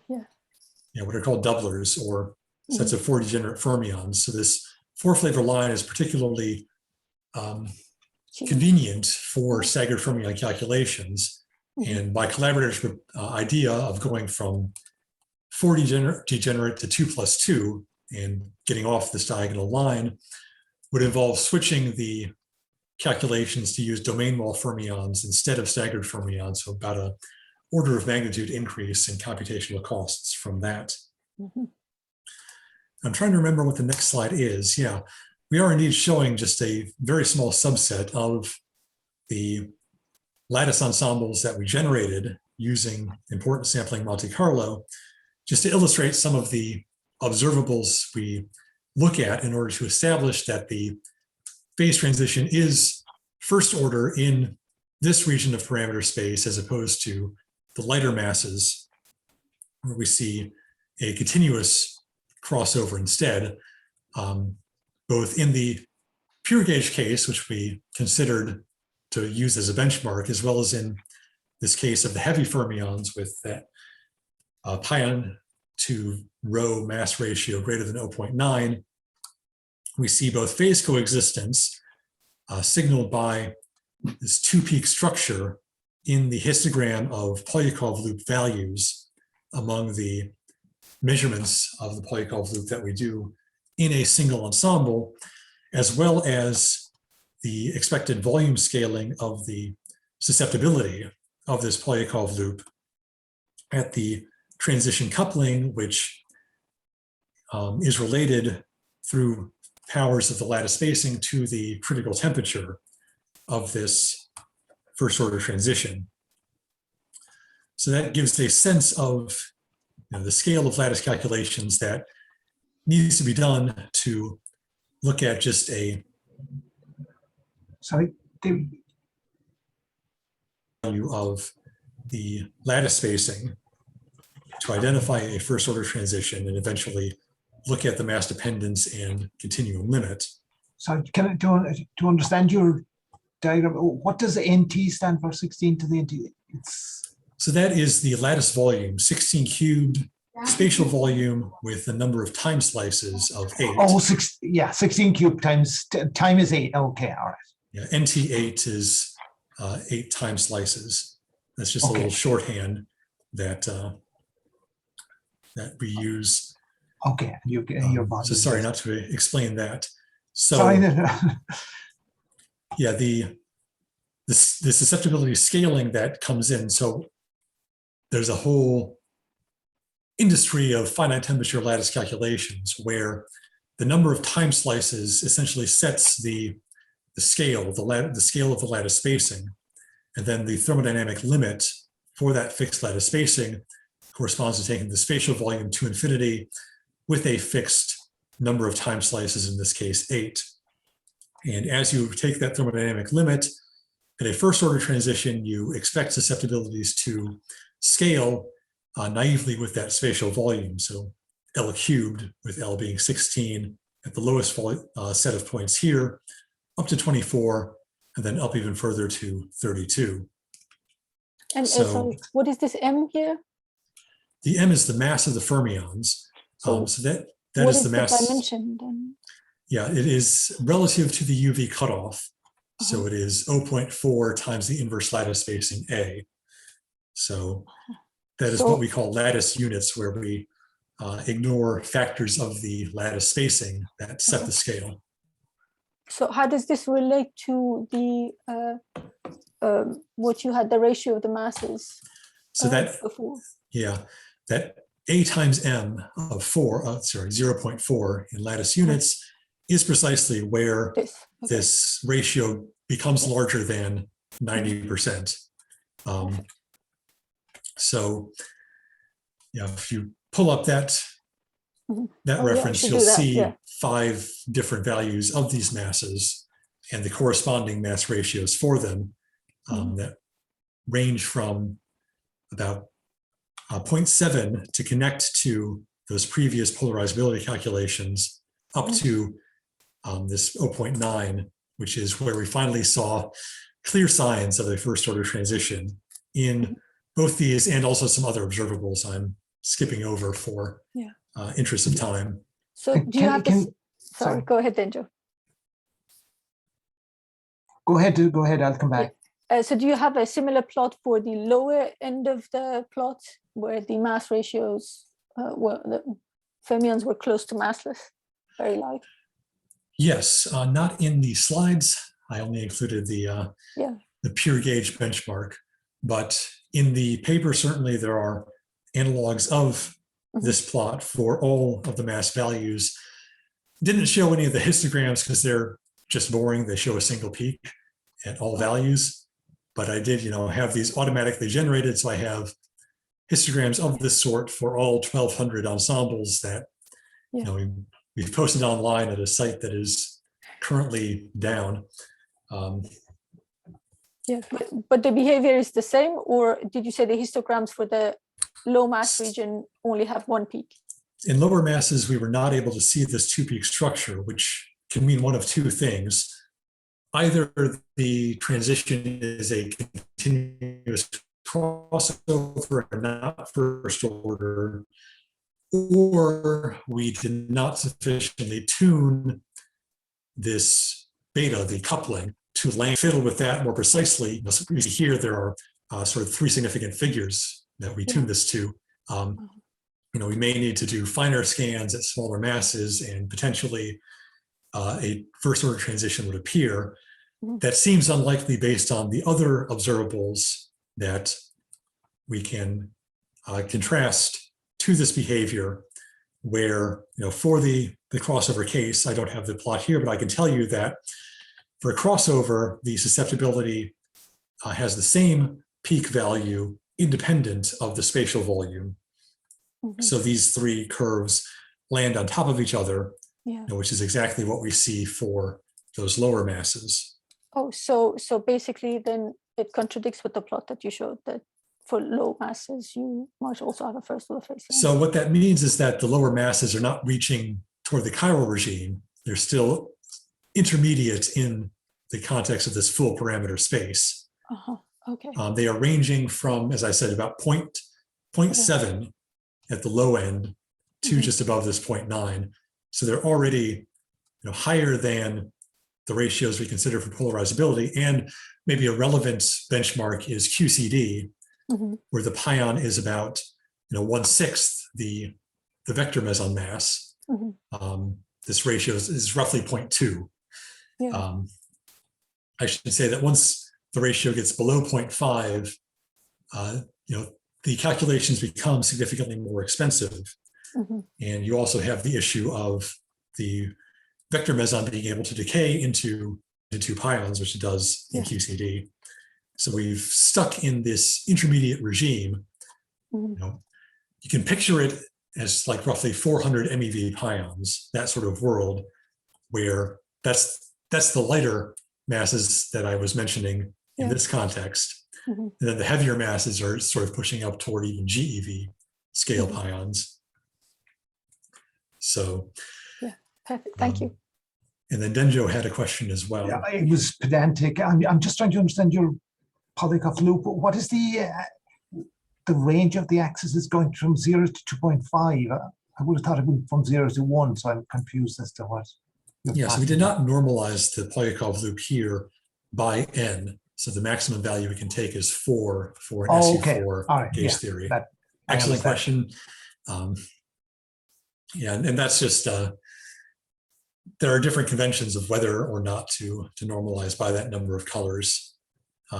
Speaker 2: what are called doublers, or sets of 4 degenerate fermions. So this 4-flavor line is particularly convenient for staggered fermion calculations. And my collaborators' idea of going from 4 degenerate to 2 plus 2 and getting off this diagonal line would involve switching the calculations to use domain wall fermions instead of staggered fermions, so about an order of magnitude increase in computational costs from that.
Speaker 4: Mhm.
Speaker 2: I'm trying to remember what the next slide is. Yeah, we are indeed showing just a very small subset of the lattice ensembles that we generated using importance sampling Monte Carlo, just to illustrate some of the observables we look at in order to establish that the phase transition is first order in this region of parameter space, as opposed to the lighter masses, where we see a continuous crossover instead, both in the pure gauge case, which we considered to use as a benchmark, as well as in this case of the heavy fermions with that pion to rho mass ratio greater than 0.9. We see both phase coexistence signaled by this two-peak structure in the histogram of Polyakov loop values among the measurements of the Polyakov loop that we do in a single ensemble, as well as the expected volume scaling of the susceptibility of this Polyakov loop at the transition coupling, which is related through powers of the lattice spacing to the critical temperature of this first order transition. So that gives a sense of the scale of lattice calculations that needs to be done to look at just a value of the lattice spacing to identify a first order transition and eventually look at the mass dependence and continuum limit.
Speaker 1: So to understand your diagram, what does the NT stand for, 16 to the NT?
Speaker 2: So that is the lattice volume, 16 cubed spatial volume with the number of time slices of 8.
Speaker 1: Oh, 16 cubed times time is 8. Okay, all right.
Speaker 2: Yeah, NT8 is 8 time slices. That's just a little shorthand that that we use.
Speaker 1: Okay, your volume.
Speaker 2: So sorry not to explain that. So
Speaker 1: sorry.
Speaker 2: Yeah, the susceptibility scaling that comes in. So there's a whole industry of finite temperature lattice calculations where the number of time slices essentially sets the scale of the lattice spacing, and then the thermodynamic limit for that fixed lattice spacing corresponds to taking the spatial volume to infinity with a fixed number of time slices, in this case 8. And as you take that thermodynamic limit at a first order transition, you expect susceptibilities to scale naively with that spatial volume. So L cubed, with L being 16 at the lowest set of points here, up to 24, and then up even further to 32.
Speaker 6: And so what is this M here?
Speaker 2: The M is the mass of the fermions. So that is the mass.
Speaker 6: What is the dimension then?
Speaker 2: Yeah, it is relative to the UV cutoff. So it is 0.4 times the inverse lattice spacing A. So that is what we call lattice units, where we ignore factors of the lattice spacing that set the scale.
Speaker 6: So how does this relate to the what you had, the ratio of the masses?
Speaker 2: So that
Speaker 6: before?
Speaker 2: Yeah, that A times M of 0.4 in lattice units is precisely where this ratio becomes larger than 90%. So yeah, if you pull up that reference, you'll see 5 different values of these masses and the corresponding mass ratios for them that range from about 0.7 to connect to those previous polarizability calculations up to this 0.9, which is where we finally saw clear signs of a first order transition in both these and also some other observables I'm skipping over for interest of time.
Speaker 6: So do you have this? Sorry, go ahead then, Joe.
Speaker 1: Go ahead, I'll come back.
Speaker 6: So do you have a similar plot for the lower end of the plot where the mass ratios the fermions were close to massless, very light.
Speaker 2: Yes, not in the slides. I only included the pure gauge benchmark, but in the paper, certainly there are analogs of this plot for all of the mass values. Didn't show any of the histograms because they're just boring. They show a single peak at all values, but I did, have these automatically generated. So I have histograms of this sort for all 1,200 ensembles that, we've posted online at a site that is currently down.
Speaker 6: But the behavior is the same, or did you say the histograms for the low mass region only have one peak?
Speaker 2: In lower masses, we were not able to see this two-peak structure, which can mean one of two things. Either the transition is a continuous crossover and not first order, or we did not sufficiently tune this beta, the coupling, to fiddle with that more precisely. Here there are sort of three significant figures that we tune this to. We may need to do finer scans at smaller masses, and potentially a first order transition would appear. That seems unlikely based on the other observables that we can contrast to this behavior, where, for the crossover case, I don't have the plot here, but I can tell you that for a crossover, the susceptibility has the same peak value independent of the spatial volume. So these three curves land on top of each other, which is exactly what we see for those lower masses.
Speaker 6: Oh, so basically then it contradicts with the plot that you showed, that for low masses, you might also have a first order phase.
Speaker 2: So what that means is that the lower masses are not reaching toward the chiral regime. They're still intermediate in the context of this full parameter space.
Speaker 6: Okay.
Speaker 2: They are ranging from, as I said, about 0.7 at the low end to just above this 0.9. So they're already higher than the ratios we consider for polarizability. And maybe a relevant benchmark is QCD, where the pion is about 1/6 the vector meson mass. This ratio is roughly 0.2. I should say that once the ratio gets below 0.5, the calculations become significantly more expensive. And you also have the issue of the vector meson being able to decay into two pions, which it does in QCD. So we've stuck in this intermediate regime. You can picture it as like roughly 400 MeV pions, that sort of world, where that's the lighter masses that I was mentioning in this context. And then the heavier masses are sort of pushing up toward even GeV scale pions. So,
Speaker 6: perfect. Thank you.
Speaker 2: And then Denjo had a question as well.
Speaker 1: Yeah, it was pedantic. I'm just trying to understand your Polyakov loop. What is the range of the axis is going from 0 to 2.5? I would have thought it went from 0 to 1, so I'm confused as to what.
Speaker 2: So we did not normalize the Polyakov loop here by n. So the maximum value we can take is 4 for an SU4 gauge theory. Excellent question. And that's just, there are different conventions of whether or not to normalize by that number of colors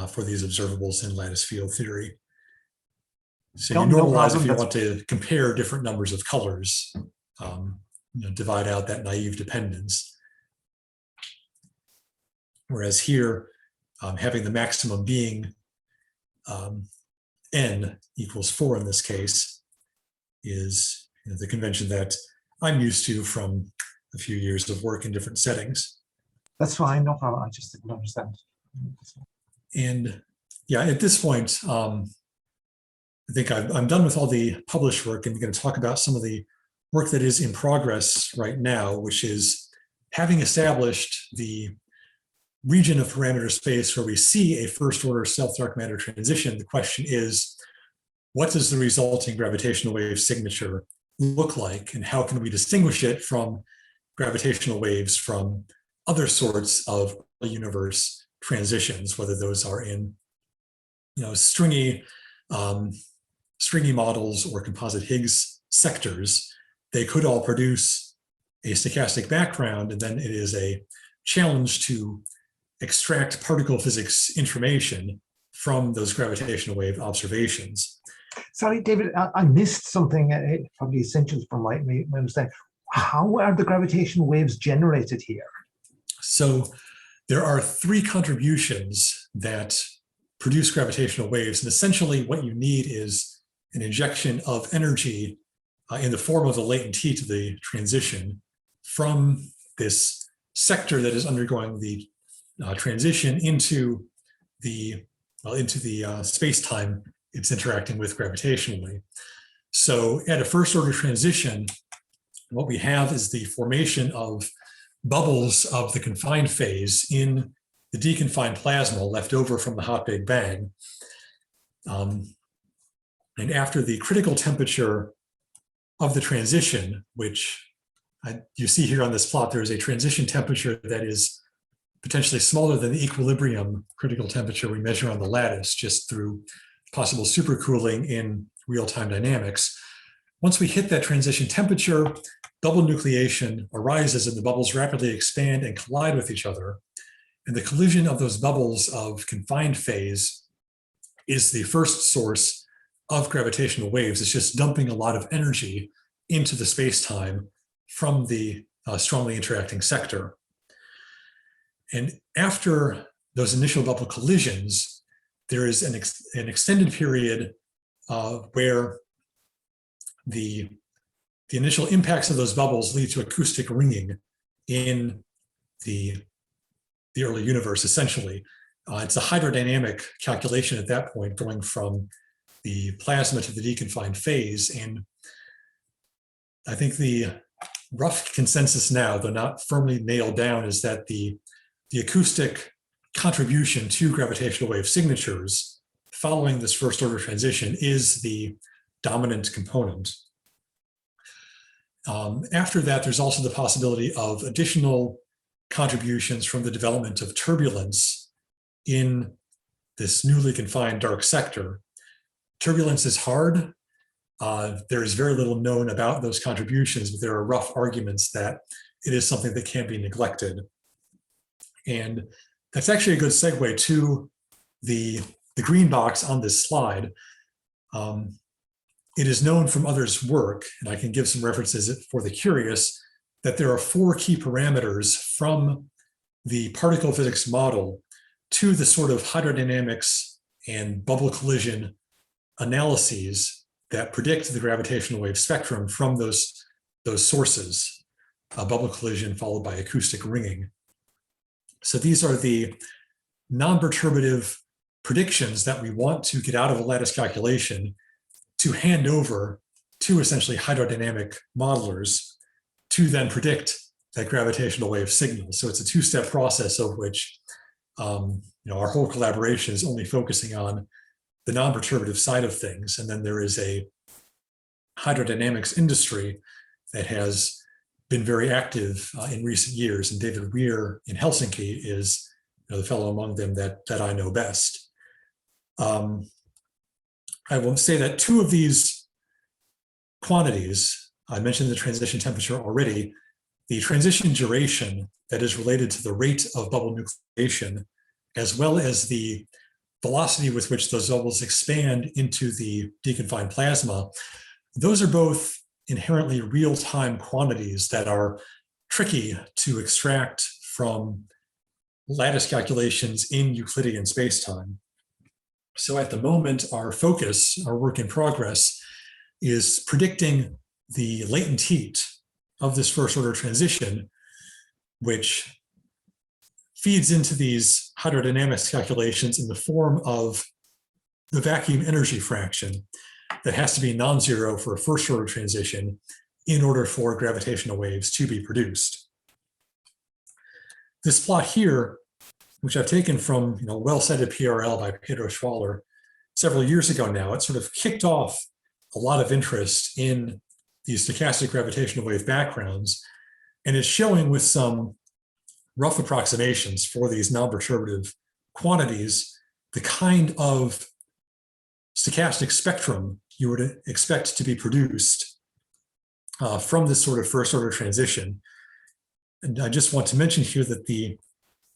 Speaker 2: for these observables in lattice field theory. So you normalize if you want to compare different numbers of colors, divide out that naive dependence. Whereas here, having the maximum being n equals 4 in this case is the convention that I'm used to from a few years of work in different settings.
Speaker 1: That's fine, no problem. I just didn't understand.
Speaker 2: And at this point, I think I'm done with all the published work and going to talk about some of the work that is in progress right now, which is having established the region of parameter space where we see a first order stealth dark matter transition. The question is, what does the resulting gravitational wave signature look like, and how can we distinguish it from gravitational waves from other sorts of universe transitions, whether those are in stringy models or composite Higgs sectors, they could all produce a stochastic background, and then it is a challenge to extract particle physics information from those gravitational wave observations.
Speaker 1: Sorry, David, I missed something probably essential from my understanding. How are the gravitational waves generated here?
Speaker 2: So there are three contributions that produce gravitational waves, and essentially what you need is an injection of energy in the form of the latent heat of the transition from this sector that is undergoing the transition into the space-time it's interacting with gravitationally. So at a first order transition, what we have is the formation of bubbles of the confined phase in the deconfined plasma left over from the hot Big Bang. And after the critical temperature of the transition, which you see here on this plot, there is a transition temperature that is potentially smaller than the equilibrium critical temperature we measure on the lattice just through possible supercooling in real-time dynamics. Once we hit that transition temperature, double nucleation arises and the bubbles rapidly expand and collide with each other. And the collision of those bubbles of confined phase is the first source of gravitational waves. It's just dumping a lot of energy into the space-time from the strongly interacting sector. And after those initial bubble collisions, there is an extended period where the initial impacts of those bubbles lead to acoustic ringing in the early universe, essentially. It's a hydrodynamic calculation at that point, going from the plasma to the deconfined phase. And I think the rough consensus now, though not firmly nailed down, is that the acoustic contribution to gravitational wave signatures following this first order transition is the dominant component. After that, there's also the possibility of additional contributions from the development of turbulence in this newly confined dark sector. Turbulence is hard. There is very little known about those contributions, but there are rough arguments that it is something that can't be neglected. And that's actually a good segue to the green box on this slide. It is known from others' work, and I can give some references for the curious, that there are 4 key parameters from the particle physics model to the sort of hydrodynamics and bubble collision analyses that predict the gravitational wave spectrum from those sources, bubble collision followed by acoustic ringing. So these are the non-perturbative predictions that we want to get out of a lattice calculation to hand over to essentially hydrodynamic modelers to then predict that gravitational wave signal. So it's a 2-step process of which our whole collaboration is only focusing on the non-perturbative side of things. And then there is a hydrodynamics industry that has been very active in recent years. And David Weir in Helsinki is the fellow among them that I know best. I will say that 2 of these quantities, I mentioned the transition temperature already, the transition duration that is related to the rate of bubble nucleation, as well as the velocity with which those bubbles expand into the deconfined plasma, those are both inherently real-time quantities that are tricky to extract from lattice calculations in Euclidean spacetime. So at the moment, our focus, our work in progress, is predicting the latent heat of this first order transition, which feeds into these hydrodynamics calculations in the form of the vacuum energy fraction that has to be non-zero for a first order transition in order for gravitational waves to be produced. This plot here, which I've taken from well-cited PRL by Pedro Schwaller several years ago now, it sort of kicked off a lot of interest in these stochastic gravitational wave backgrounds, and it's showing with some rough approximations for these non-perturbative quantities the kind of stochastic spectrum you would expect to be produced from this sort of first order transition. And I just want to mention here that the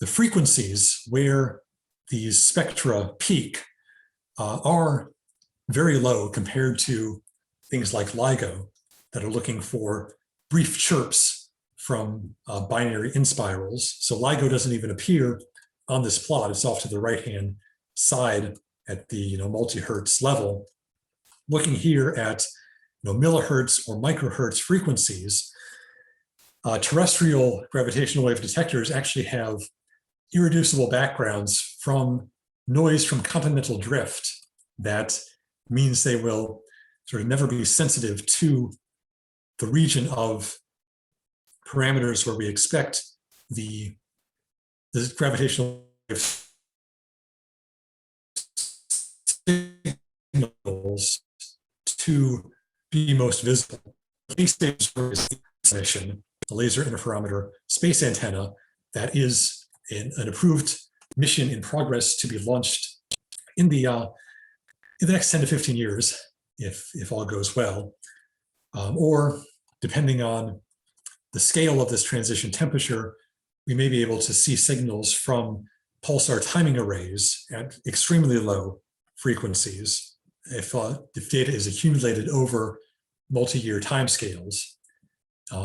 Speaker 2: frequencies where these spectra peak are very low compared to things like LIGO that are looking for brief chirps from binary inspirals. So LIGO doesn't even appear on this plot. It's off to the right-hand side at the multi-hertz level. Looking here at millihertz or microhertz frequencies, terrestrial gravitational wave detectors actually have irreducible backgrounds from noise from continental drift. That means they will sort of never be sensitive to the region of parameters where we expect the gravitational wave signals to be most visible. A laser interferometer space antenna that is an approved mission in progress to be launched in the next 10 to 15 years, if all goes well, or depending on the scale of this transition temperature, we may be able to see signals from pulsar timing arrays at extremely low frequencies if data is accumulated over multi-year timescales.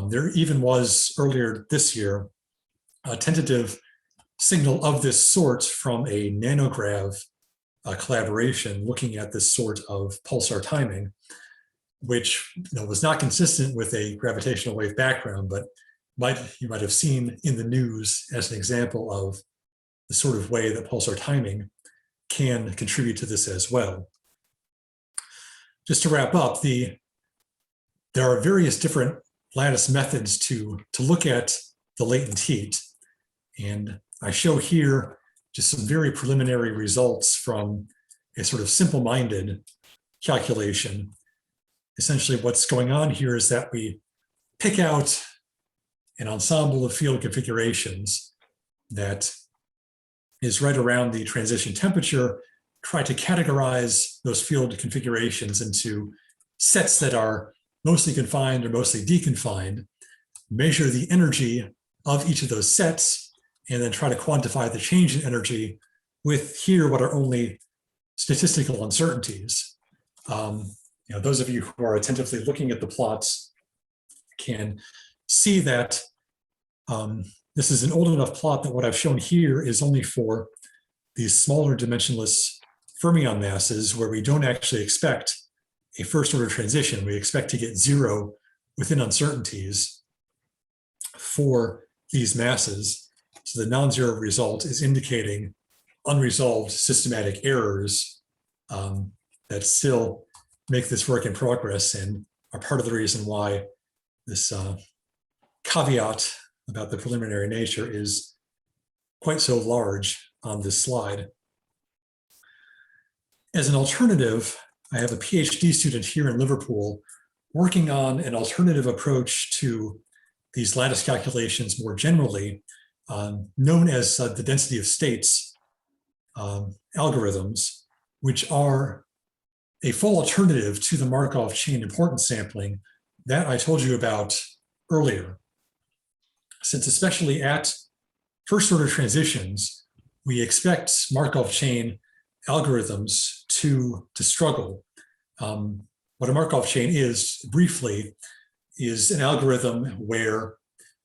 Speaker 2: There even was earlier this year a tentative signal of this sort from a nanograv collaboration looking at this sort of pulsar timing, which was not consistent with a gravitational wave background, but you might have seen in the news as an example of the sort of way that pulsar timing can contribute to this as well. Just to wrap up, there are various different lattice methods to look at the latent heat. And I show here just some very preliminary results from a sort of simple-minded calculation. Essentially, what's going on here is that we pick out an ensemble of field configurations that is right around the transition temperature, try to categorize those field configurations into sets that are mostly confined or mostly deconfined, measure the energy of each of those sets, and then try to quantify the change in energy with here what are only statistical uncertainties. Those of you who are attentively looking at the plots can see that this is an old enough plot that what I've shown here is only for these smaller dimensionless fermion masses where we don't actually expect a first order transition. We expect to get zero within uncertainties for these masses. So the non-zero result is indicating unresolved systematic errors that still make this work in progress and are part of the reason why this caveat about the preliminary nature is quite so large on this slide. As an alternative, I have a PhD student here in Liverpool working on an alternative approach to these lattice calculations more generally, known as the density of states algorithms, which are a full alternative to the Markov chain importance sampling that I told you about earlier. Since especially at first order transitions, we expect Markov chain algorithms to struggle. What a Markov chain is, briefly, is an algorithm where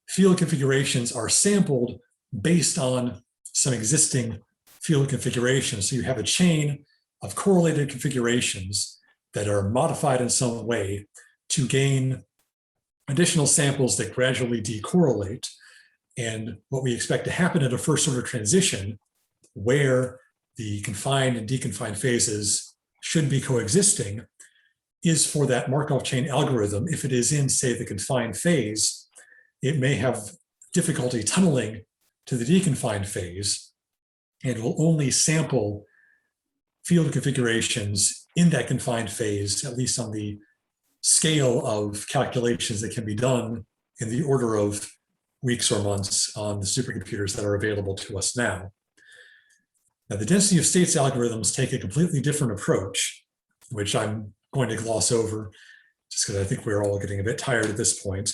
Speaker 2: field configurations are sampled based on some existing field configurations. So you have a chain of correlated configurations that are modified in some way to gain additional samples that gradually decorrelate. And what we expect to happen at a first order transition, where the confined and deconfined phases should be coexisting, is for that Markov chain algorithm, if it is in, say, the confined phase, it may have difficulty tunneling to the deconfined phase and will only sample field configurations in that confined phase, at least on the scale of calculations that can be done in the order of weeks or months on the supercomputers that are available to us now. Now, the density of states algorithms take a completely different approach, which I'm going to gloss over. just because I think we're all getting a bit tired at this point.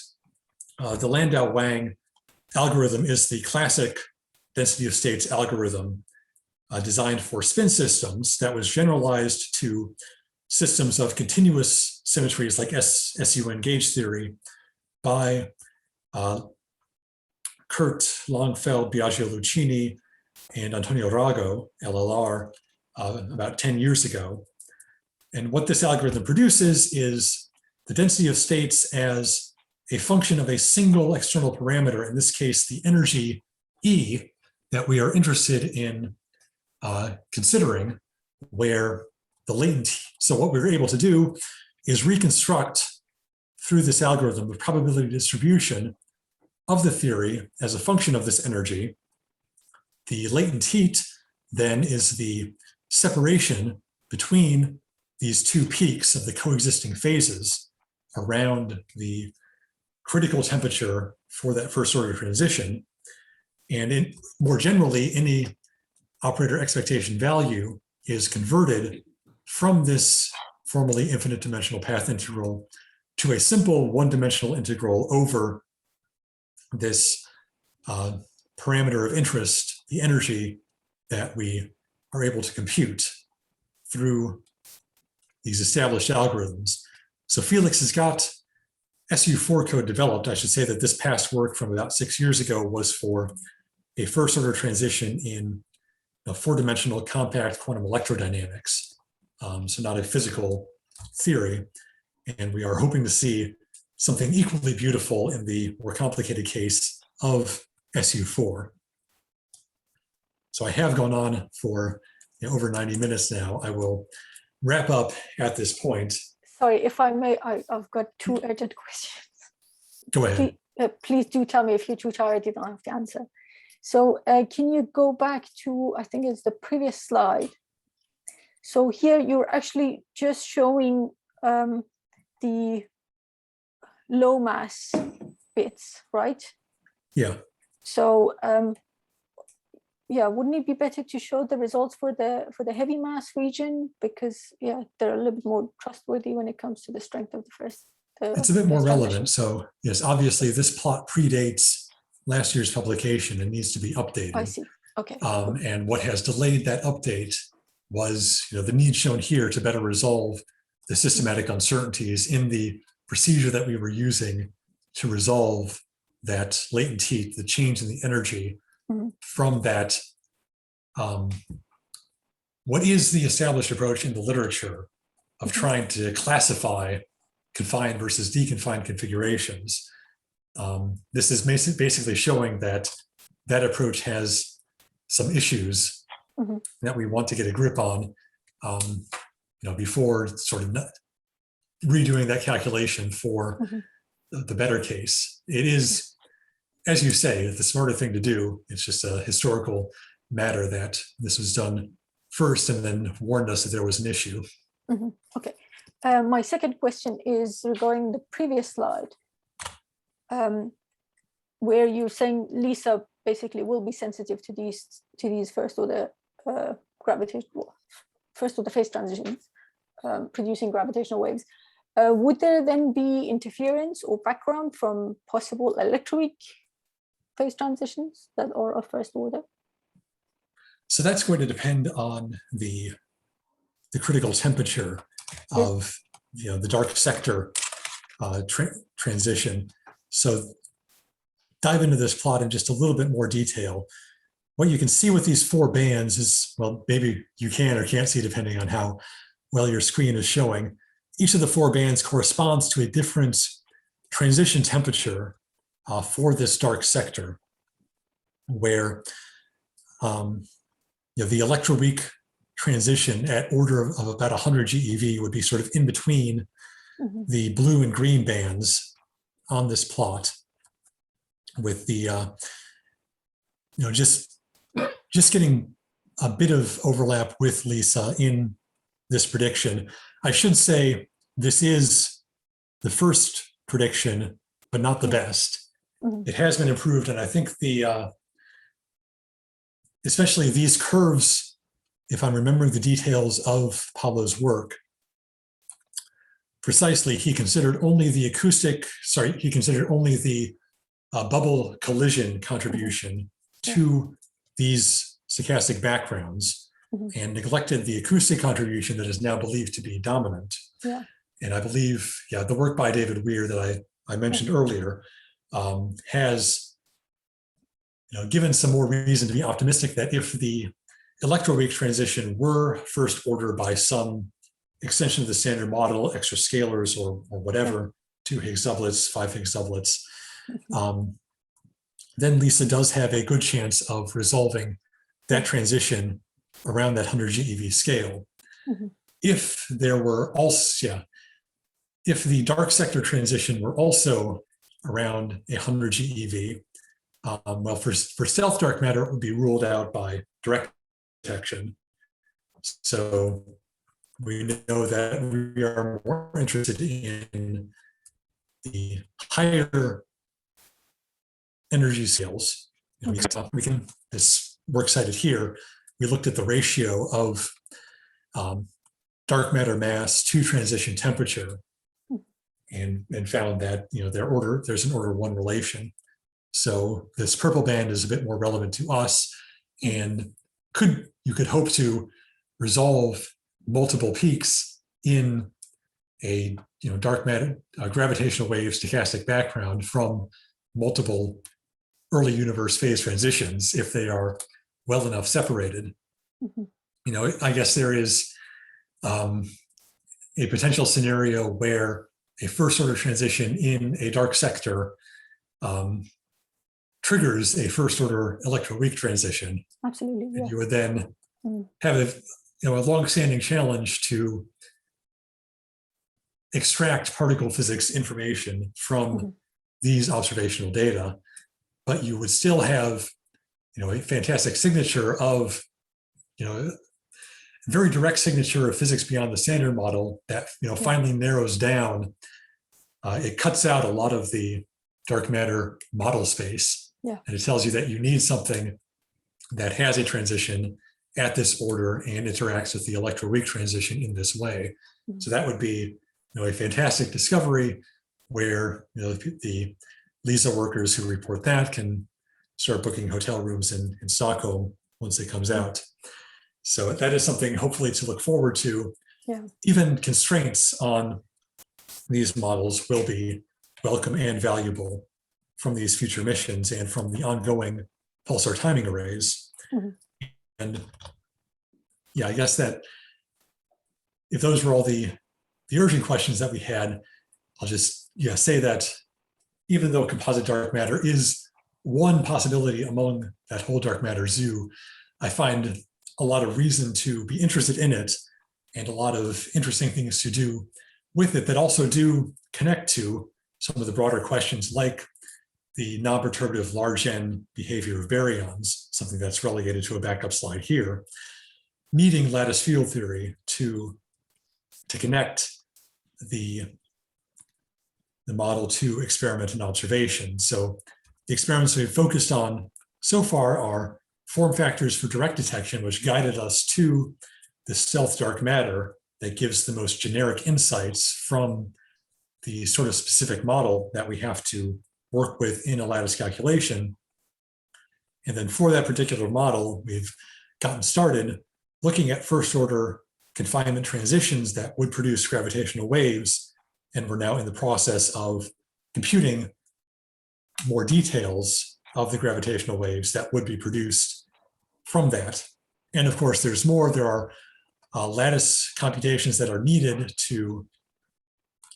Speaker 2: The Landau-Wang algorithm is the classic density of states algorithm designed for spin systems that was generalized to systems of continuous symmetries like SUN gauge theory by Kurt Longfeld, Biagio Lucchini, and Antonio Rago, LLR, about 10 years ago. And what this algorithm produces is the density of states as a function of a single external parameter, in this case, the energy E that we are interested in considering, where the latent, so what we were able to do is reconstruct through this algorithm the probability distribution of the theory as a function of this energy. The latent heat then is the separation between these two peaks of the coexisting phases around the critical temperature for that first order transition. And more generally, any operator expectation value is converted from this formally infinite dimensional path integral to a simple one-dimensional integral over this parameter of interest, the energy that we are able to compute through these established algorithms. So Felix has got SU4 code developed. I should say that this past work from about 6 years ago was for a first order transition in a four-dimensional compact quantum electrodynamics. So not a physical theory. And we are hoping to see something equally beautiful in the more complicated case of SU4. So I have gone on for over 90 minutes now. I will wrap up at this point.
Speaker 6: Sorry, if I may, I've got two urgent questions.
Speaker 2: Go ahead.
Speaker 6: Please do tell me if you're too tired, you don't have to answer. So can you go back to, I think it's the previous slide. So here you're actually just showing the low mass bits, right?
Speaker 2: Yeah.
Speaker 6: So yeah, wouldn't it be better to show the results for the heavy mass region, because yeah, they're a little bit more trustworthy when it comes to the strength of the first.
Speaker 2: It's a bit more relevant. So yes, obviously this plot predates last year's publication and needs to be updated.
Speaker 6: I see. Okay.
Speaker 2: And what has delayed that update was the need shown here to better resolve the systematic uncertainties in the procedure that we were using to resolve that latent heat, the change in the energy from that. What is the established approach in the literature of trying to classify confined versus deconfined configurations? This is basically showing that that approach has some issues that we want to get a grip on, before sort of redoing that calculation for the better case. It is, as you say, the smarter thing to do. It's just a historical matter that this was done first and then warned us that there was an issue.
Speaker 6: Okay. My second question is regarding the previous slide, where you're saying Lisa basically will be sensitive to these first order first order phase transitions, producing gravitational waves. Would there then be interference or background from possible electroweak phase transitions that are of first order?
Speaker 2: So that's going to depend on the critical temperature of the dark sector transition. So dive into this plot in just a little bit more detail. What you can see with these four bands is, well, maybe you can or can't see depending on how well your screen is showing. Each of the four bands corresponds to a different transition temperature for this dark sector, where the electroweak transition at order of about 100 GeV would be sort of in between the blue and green bands on this plot, with the just getting a bit of overlap with Lisa in this prediction. I should say this is the first prediction, but not the best. It has been improved, and I think especially these curves, if I'm remembering the details of Pablo's work, precisely, he considered only the bubble collision contribution to these stochastic backgrounds and neglected the acoustic contribution that is now believed to be dominant.
Speaker 6: Yeah.
Speaker 2: And I believe, the work by David Weir that I mentioned earlier has given some more reason to be optimistic that if the electroweak transition were first ordered by some extension of the standard model, extra scalars or whatever, 2 Higgs doublets, 5 Higgs doublets, then LISA does have a good chance of resolving that transition around that 100 GeV scale. If there were also, if the dark sector transition were also around 100 GeV, well, for stealth dark matter, it would be ruled out by direct detection. So we know that we are more interested in the higher energy scales. And we can, this work cited here, we looked at the ratio of dark matter mass to transition temperature and found that there's an order 1 relation. So this purple band is a bit more relevant to us, and you could hope to resolve multiple peaks in a dark matter gravitational wave stochastic background from multiple early universe phase transitions if they are well enough separated. I guess there is a potential scenario where a first order transition in a dark sector triggers a first order electroweak transition.
Speaker 6: Absolutely.
Speaker 2: And you would then have a long-standing challenge to extract particle physics information from these observational data, but you would still have a fantastic signature of very direct signature of physics beyond the standard model that finally narrows down. It cuts out a lot of the dark matter model space, and it tells you that you need something that has a transition at this order and interacts with the electroweak transition in this way. So that would be a fantastic discovery where the LISA workers who report that can start booking hotel rooms in Stockholm once it comes out. So that is something hopefully to look forward to. Even constraints on these models will be welcome and valuable from these future missions and from the ongoing pulsar timing arrays. And I guess that if those were all the urgent questions that we had, I'll just say that even though composite dark matter is one possibility among that whole dark matter zoo, I find a lot of reason to be interested in it and a lot of interesting things to do with it that also do connect to some of the broader questions like the non-perturbative large N behavior of baryons, something that's relegated to a backup slide here, needing lattice field theory to connect the model to experiment and observation. So the experiments we've focused on so far are form factors for direct detection, which guided us to the stealth dark matter that gives the most generic insights from the sort of specific model that we have to work with in a lattice calculation. And then for that particular model, we've gotten started looking at first order confinement transitions that would produce gravitational waves. And we're now in the process of computing more details of the gravitational waves that would be produced from that. And of course, there's more. There are lattice computations that are needed to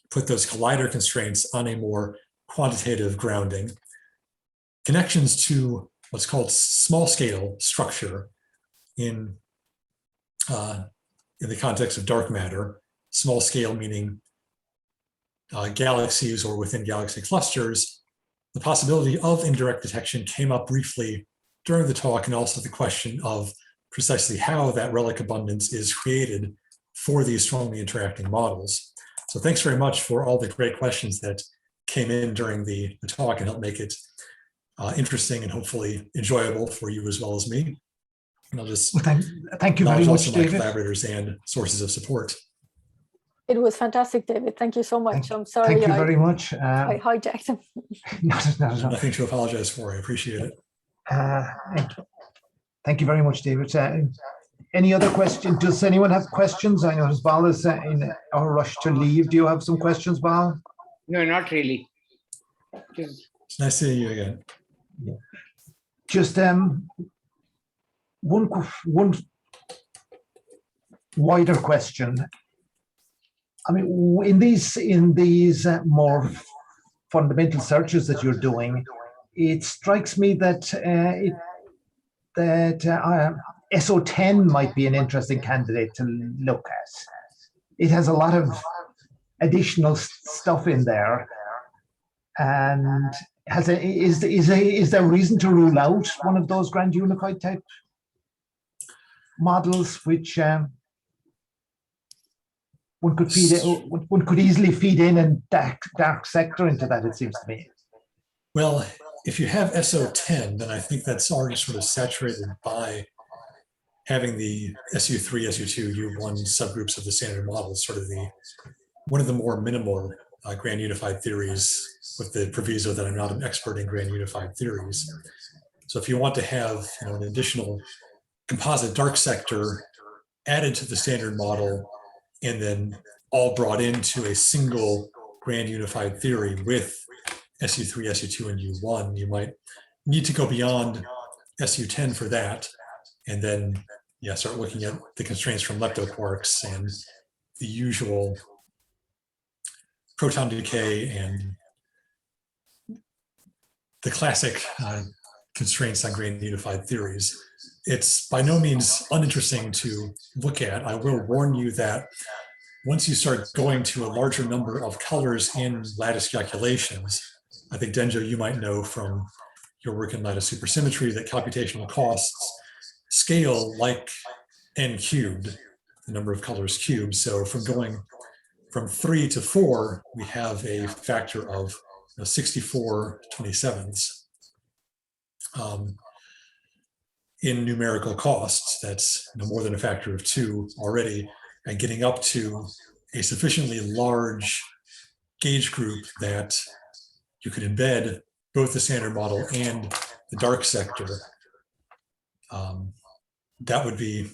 Speaker 2: put those collider constraints on a more quantitative grounding. Connections to what's called small scale structure in the context of dark matter. Small scale meaning galaxies or within galaxy clusters. The possibility of indirect detection came up briefly during the talk, and also the question of precisely how that relic abundance is created for these strongly interacting models. So thanks very much for all the great questions that came in during the talk and helped make it interesting and hopefully enjoyable for you as well as me. And I'll just
Speaker 1: thank you very much,
Speaker 2: my
Speaker 1: David.
Speaker 2: collaborators and sources of support.
Speaker 6: It was fantastic, David. Thank you so much. I'm sorry.
Speaker 1: Thank you very much.
Speaker 6: I hijacked him.
Speaker 1: Not at all.
Speaker 2: Nothing to apologize for. I appreciate it.
Speaker 1: Thank you very much, David. Any other questions? Does anyone have questions? I know Bal is in a rush to leave. Do you have some questions, Bal?
Speaker 3: No, not really. Just
Speaker 2: It's nice seeing you again.
Speaker 1: Just one wider question. I mean, in these more fundamental searches that you're doing, it strikes me that SO10 might be an interesting candidate to look at. It has a lot of additional stuff in there, and is there reason to rule out one of those grand unified type models, which one could easily feed in and dark sector into that, it seems to me.
Speaker 2: Well, if you have SO10, then I think that's already sort of saturated by having the SU3, SU2, U1 subgroups of the standard model, sort of one of the more minimal grand unified theories, with the proviso that I'm not an expert in grand unified theories. So if you want to have an additional composite dark sector added to the standard model, and then all brought into a single grand unified theory with SU3, SU2, and U1, you might need to go beyond SU10 for that, and then start looking at the constraints from leptoquarks and the usual proton decay and the classic constraints on grand unified theories. It's by no means uninteresting to look at. I will warn you that once you start going to a larger number of colors in lattice calculations, I think, Denjo, you might know from your work in lattice supersymmetry that computational costs scale like n cubed, the number of colors cubed. So from going from 3 to 4, we have a factor of 64/27. In numerical costs, that's more than a factor of 2 already, and getting up to a sufficiently large gauge group that you could embed both the standard model and the dark sector. That would be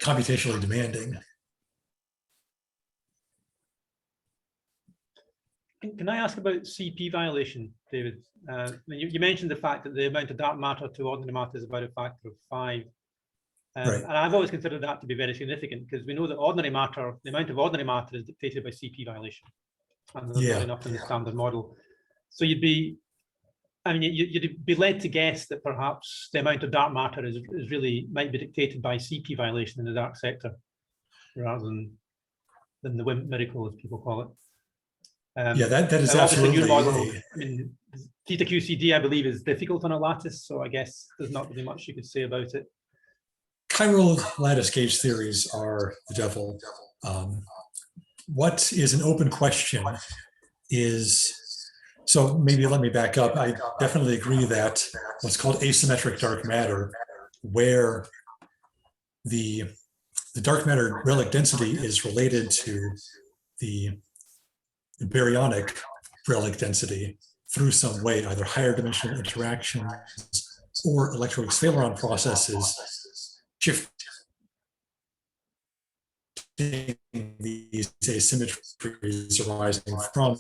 Speaker 2: computationally demanding.
Speaker 5: Can I ask about CP violation, David? You mentioned the fact that the amount of dark matter to ordinary matter is about a factor of 5.
Speaker 2: Right.
Speaker 5: And I've always considered that to be very significant, because we know that ordinary matter, the amount of ordinary matter is dictated by CP violation. And there's not enough in the standard model. So you'd be led to guess that perhaps the amount of dark matter might be dictated by CP violation in the dark sector, rather than the WIMP miracle, as people call it.
Speaker 2: That is absolutely.
Speaker 5: Model, theta QCD, I believe, is difficult on a lattice, so I guess there's not really much you could say about it.
Speaker 2: Chiral lattice gauge theories are the devil. What is an open question is, so maybe let me back up. I definitely agree that what's called asymmetric dark matter, where the dark matter relic density is related to the baryonic relic density through some way, either higher dimensional interactions or electroweak scaleron processes shifting these asymmetries arising from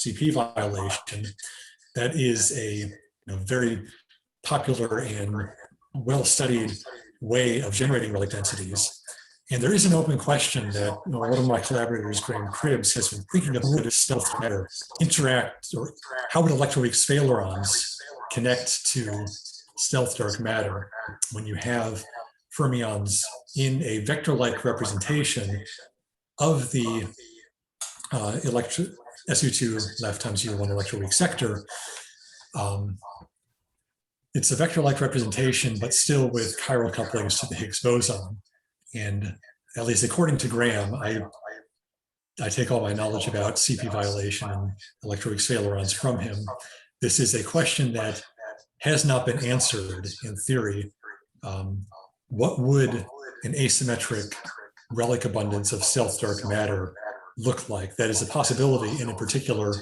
Speaker 2: CP violation. That is a very popular and well-studied way of generating relic densities. And there is an open question that one of my collaborators, Graham Cribbs, has been thinking of: how would stealth matter interact, or how would electroweak sphalerons connect to stealth dark matter when you have fermions in a vector-like representation of the SU2 left times U1 electroweak sector. It's a vector-like representation, but still with chiral couplings to the Higgs boson. And at least according to Graham, I take all my knowledge about CP violation and electroweak sphalerons from him. This is a question that has not been answered in theory. What would an asymmetric relic abundance of stealth-dark matter look like? That is a possibility, and in particular,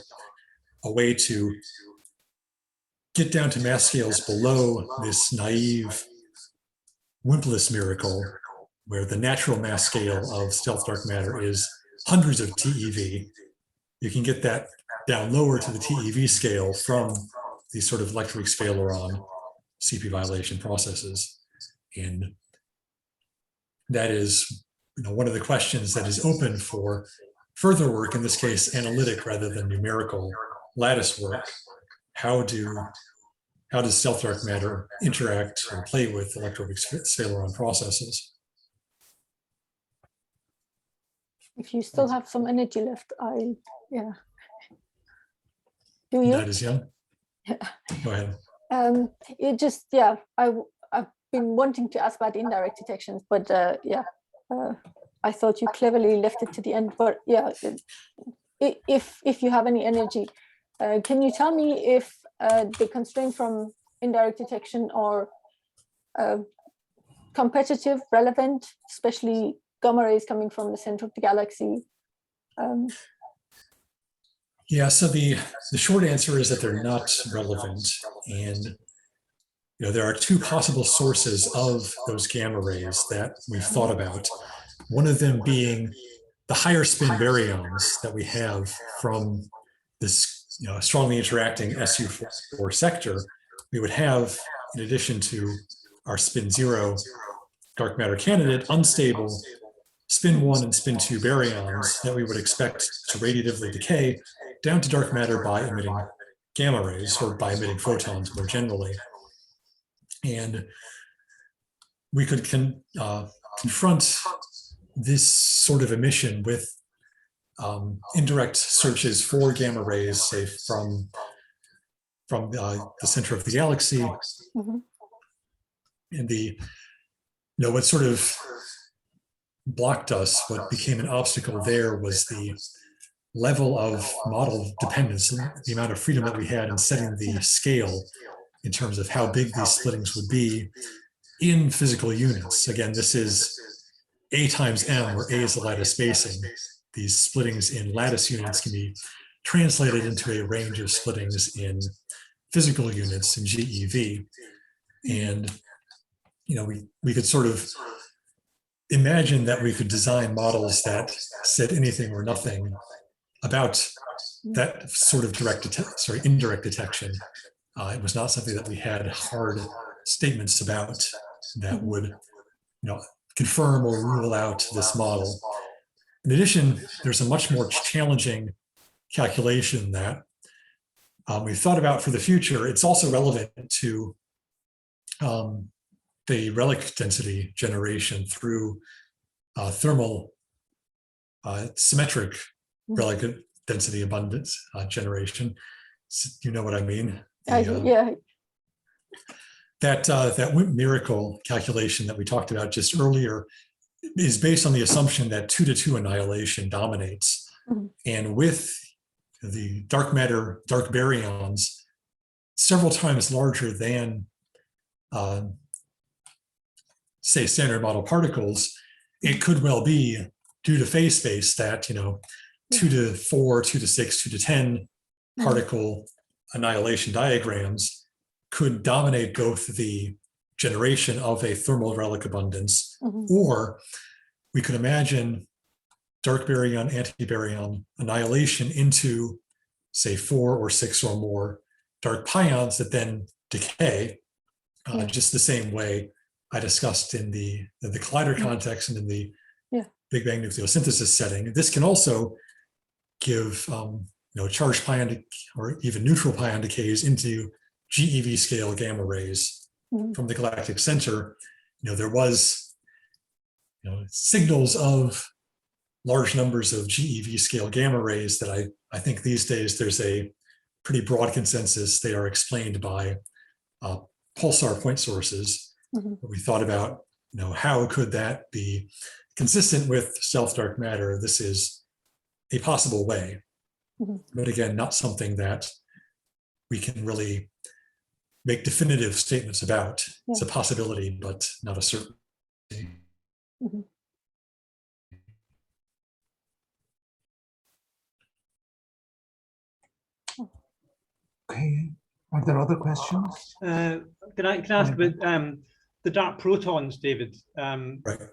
Speaker 2: a way to get down to mass scales below this naive wimpless miracle, where the natural mass scale of stealth-dark matter is hundreds of TeV. You can get that down lower to the TeV scale from these sort of electric scaleron CP violation processes. And that is, one of the questions that is open for further work, in this case, analytic rather than numerical lattice work. How does stealth-dark matter interact or play with electroweak scaleron processes?
Speaker 6: If you still have some energy left, yeah. Do you?
Speaker 2: That is young.
Speaker 6: Yeah.
Speaker 2: Go ahead.
Speaker 6: It just, yeah, I've been wanting to ask about indirect detections, but I thought you cleverly left it to the end. But yeah, if you have any energy, can you tell me if the constraint from indirect detection are competitive, relevant, especially gamma rays coming from the center of the galaxy?
Speaker 2: Yeah, so the short answer is that they're not relevant. And there are two possible sources of those gamma rays that we've thought about. One of them being the higher spin baryons that we have from this strongly interacting SU4 sector. We would have, in addition to our spin 0 dark matter candidate, unstable spin 1 and spin 2 baryons that we would expect to radiatively decay down to dark matter by emitting gamma rays, or by emitting photons more generally. And we could confront this sort of emission with indirect searches for gamma rays, say from the center of the galaxy.
Speaker 6: Mm-hmm.
Speaker 2: And what sort of blocked us, what became an obstacle there, was the level of model dependence, the amount of freedom that we had in setting the scale in terms of how big these splittings would be in physical units. Again, this is A times M, where A is the lattice spacing. These splittings in lattice units can be translated into a range of splittings in physical units in GeV. And we could sort of imagine that we could design models that said anything or nothing about that sort of indirect detection. It was not something that we had hard statements about that would confirm or rule out this model. In addition, there's a much more challenging calculation that we've thought about for the future. It's also relevant to the relic density generation through thermal symmetric relic density abundance generation. You know what I mean?
Speaker 6: Yeah.
Speaker 2: That WIMP miracle calculation that we talked about just earlier is based on the assumption that 2-to-2 annihilation dominates.
Speaker 6: Mm-hmm.
Speaker 2: And with the dark matter, dark baryons, several times larger than, say, standard model particles, it could well be, due to phase space, that 2-to-4, 2-to-6, 2-to-10 particle annihilation diagrams could dominate both the generation of a thermal relic abundance, or we could imagine dark baryon, antibaryon annihilation into, say, 4 or 6 or more dark pions that then decay, just the same way I discussed in the collider context and in the Big Bang nucleosynthesis setting. This can also give charged pion or even neutral pion decays into GeV scale gamma rays from the galactic center. There was signals of large numbers of GeV scale gamma rays that I think these days there's a pretty broad consensus they are explained by pulsar point sources. We thought about how could that be consistent with stealth-dark matter. This is a possible way, but again, not something that we can really make definitive statements about. It's a possibility, but not a certainty.
Speaker 1: Okay. Are there other questions?
Speaker 5: Can I ask about the dark protons, David?
Speaker 2: Right.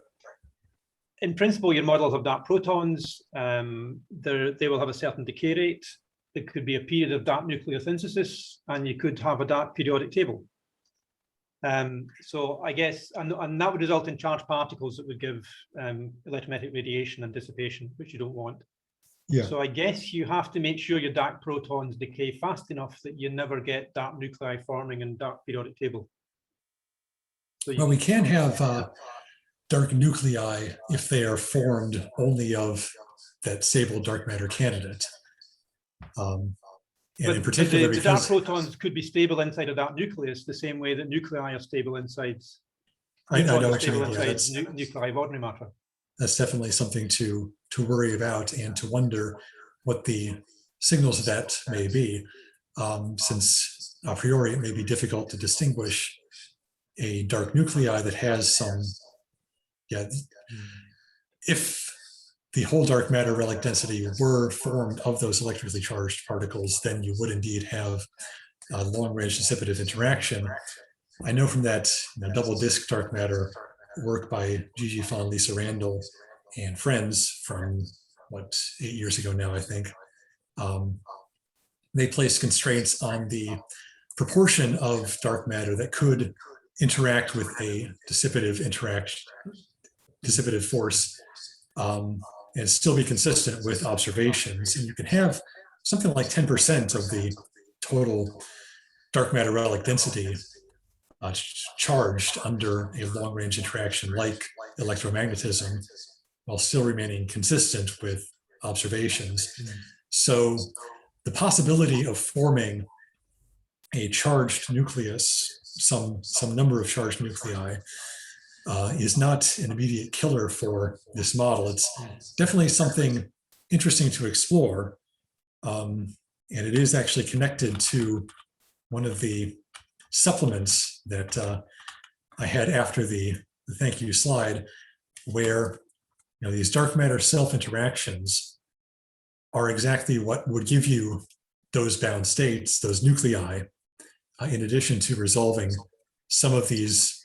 Speaker 5: In principle, your models have dark protons. They will have a certain decay rate. There could be a period of dark nucleosynthesis, and you could have a dark periodic table. So I guess, and that would result in charged particles that would give electromagnetic radiation and dissipation, which you don't want.
Speaker 2: Yeah.
Speaker 5: So I guess you have to make sure your dark protons decay fast enough that you never get dark nuclei forming in dark periodic table. So
Speaker 2: Well, we can have dark nuclei if they are formed only of that stable dark matter candidate. And in particular,
Speaker 5: the dark
Speaker 2: because
Speaker 5: protons could be stable inside a dark nucleus, the same way that nuclei are stable inside.
Speaker 2: I know
Speaker 5: neutrons are
Speaker 2: what you
Speaker 5: stable
Speaker 2: mean. Yeah,
Speaker 5: inside nuclei of ordinary matter.
Speaker 2: that's definitely something to worry about and to wonder what the signals of that may be, since a priori it may be difficult to distinguish a dark nuclei that has some, if the whole dark matter relic density were formed of those electrically charged particles, then you would indeed have a long-range dissipative interaction. I know from that double disk dark matter work by Gigi Fon, Lisa Randall, and friends from, 8 years ago now, I think, they placed constraints on the proportion of dark matter that could interact with a dissipative force, and still be consistent with observations. And you can have something like 10% of the total dark matter relic density charged under a long-range interaction like electromagnetism, while still remaining consistent with observations. So the possibility of forming a charged nucleus, some number of charged nuclei, is not an immediate killer for this model. It's definitely something interesting to explore. And it is actually connected to one of the supplements that I had after the thank you slide, where these dark matter self-interactions are exactly what would give you those bound states, those nuclei, in addition to resolving some of these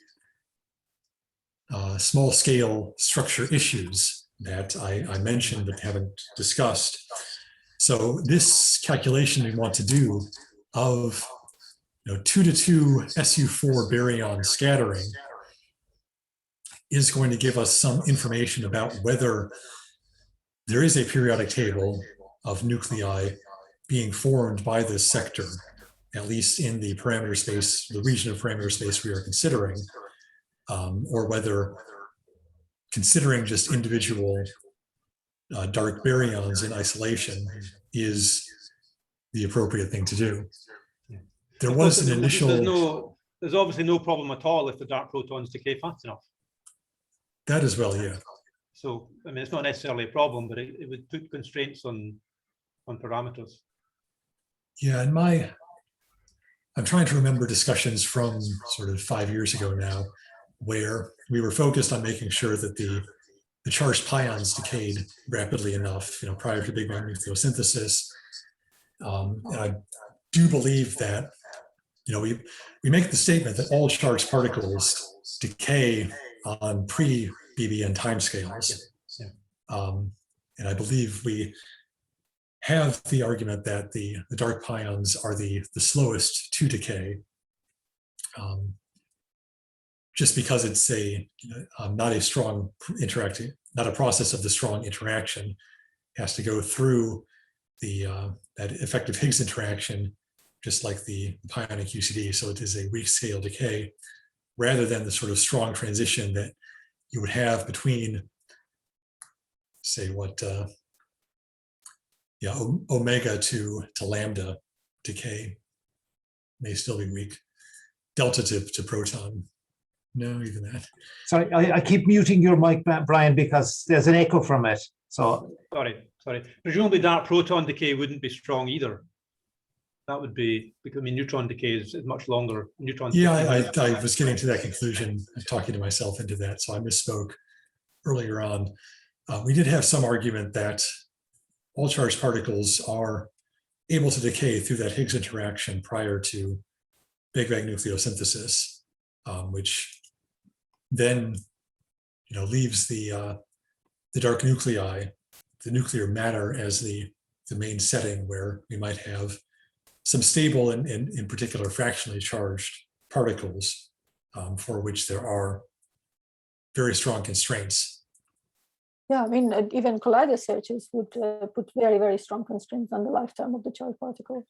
Speaker 2: small-scale structure issues that I mentioned but haven't discussed. So this calculation we want to do of 2-to-2 SU4 baryon scattering is going to give us some information about whether there is a periodic table of nuclei being formed by this sector, at least in the parameter space, the region of parameter space we are considering, or whether considering just individual dark baryons in isolation is the appropriate thing to do. There was an initial...
Speaker 5: There's obviously no problem at all if the dark protons decay fast enough.
Speaker 2: That as well, yeah.
Speaker 5: So, I mean, it's not necessarily a problem, but it would put constraints on parameters.
Speaker 2: Yeah, and I'm trying to remember discussions from sort of 5 years ago now, where we were focused on making sure that the charged pions decayed rapidly enough, prior to Big Bang nucleosynthesis. And I do believe that, we make the statement that all charged particles decay on pre-BBN timescales. And I believe we have the argument that the dark pions are the slowest to decay, just because it's not a strong interacting, not a process of the strong interaction. It has to go through that effective Higgs interaction, just like the pionic UCD. So it is a weak scale decay, rather than the sort of strong transition that you would have between, say, omega to lambda decay may still be weak. Delta to proton, no, even that.
Speaker 1: Sorry, I keep muting your mic, Brian, because there's an echo from it. So
Speaker 5: sorry. Presumably dark proton decay wouldn't be strong either. That would be, because neutron decay is much longer. Neutron.
Speaker 2: Yeah, I was getting to that conclusion, talking to myself into that, so I misspoke earlier on. We did have some argument that all charged particles are able to decay through that Higgs interaction prior to Big Bang nucleosynthesis, which then leaves the dark nuclei, the nuclear matter, as the main setting where we might have some stable and in particular fractionally charged particles for which there are very strong constraints.
Speaker 6: Yeah, I mean, even collider searches would put very, very strong constraints on the lifetime of the charged particle.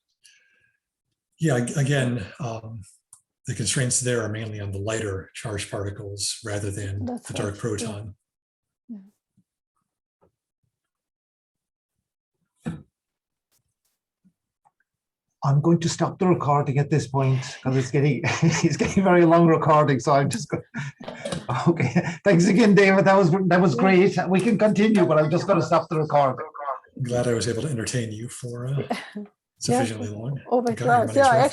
Speaker 2: Yeah, again, the constraints there are mainly on the lighter charged particles rather than
Speaker 6: That's
Speaker 2: the dark
Speaker 6: right,
Speaker 2: proton.
Speaker 6: yeah.
Speaker 1: I'm going to stop the recording at this point because it's getting it's getting very long recording. So I'm just going. Okay, thanks again, David. That was great. We can continue, but I'm just going to stop the recording.
Speaker 2: I'm glad I was able to entertain you for sufficiently long.
Speaker 6: Over
Speaker 2: Got
Speaker 6: to
Speaker 2: your
Speaker 6: us.
Speaker 2: money's
Speaker 6: Yeah,
Speaker 2: worth.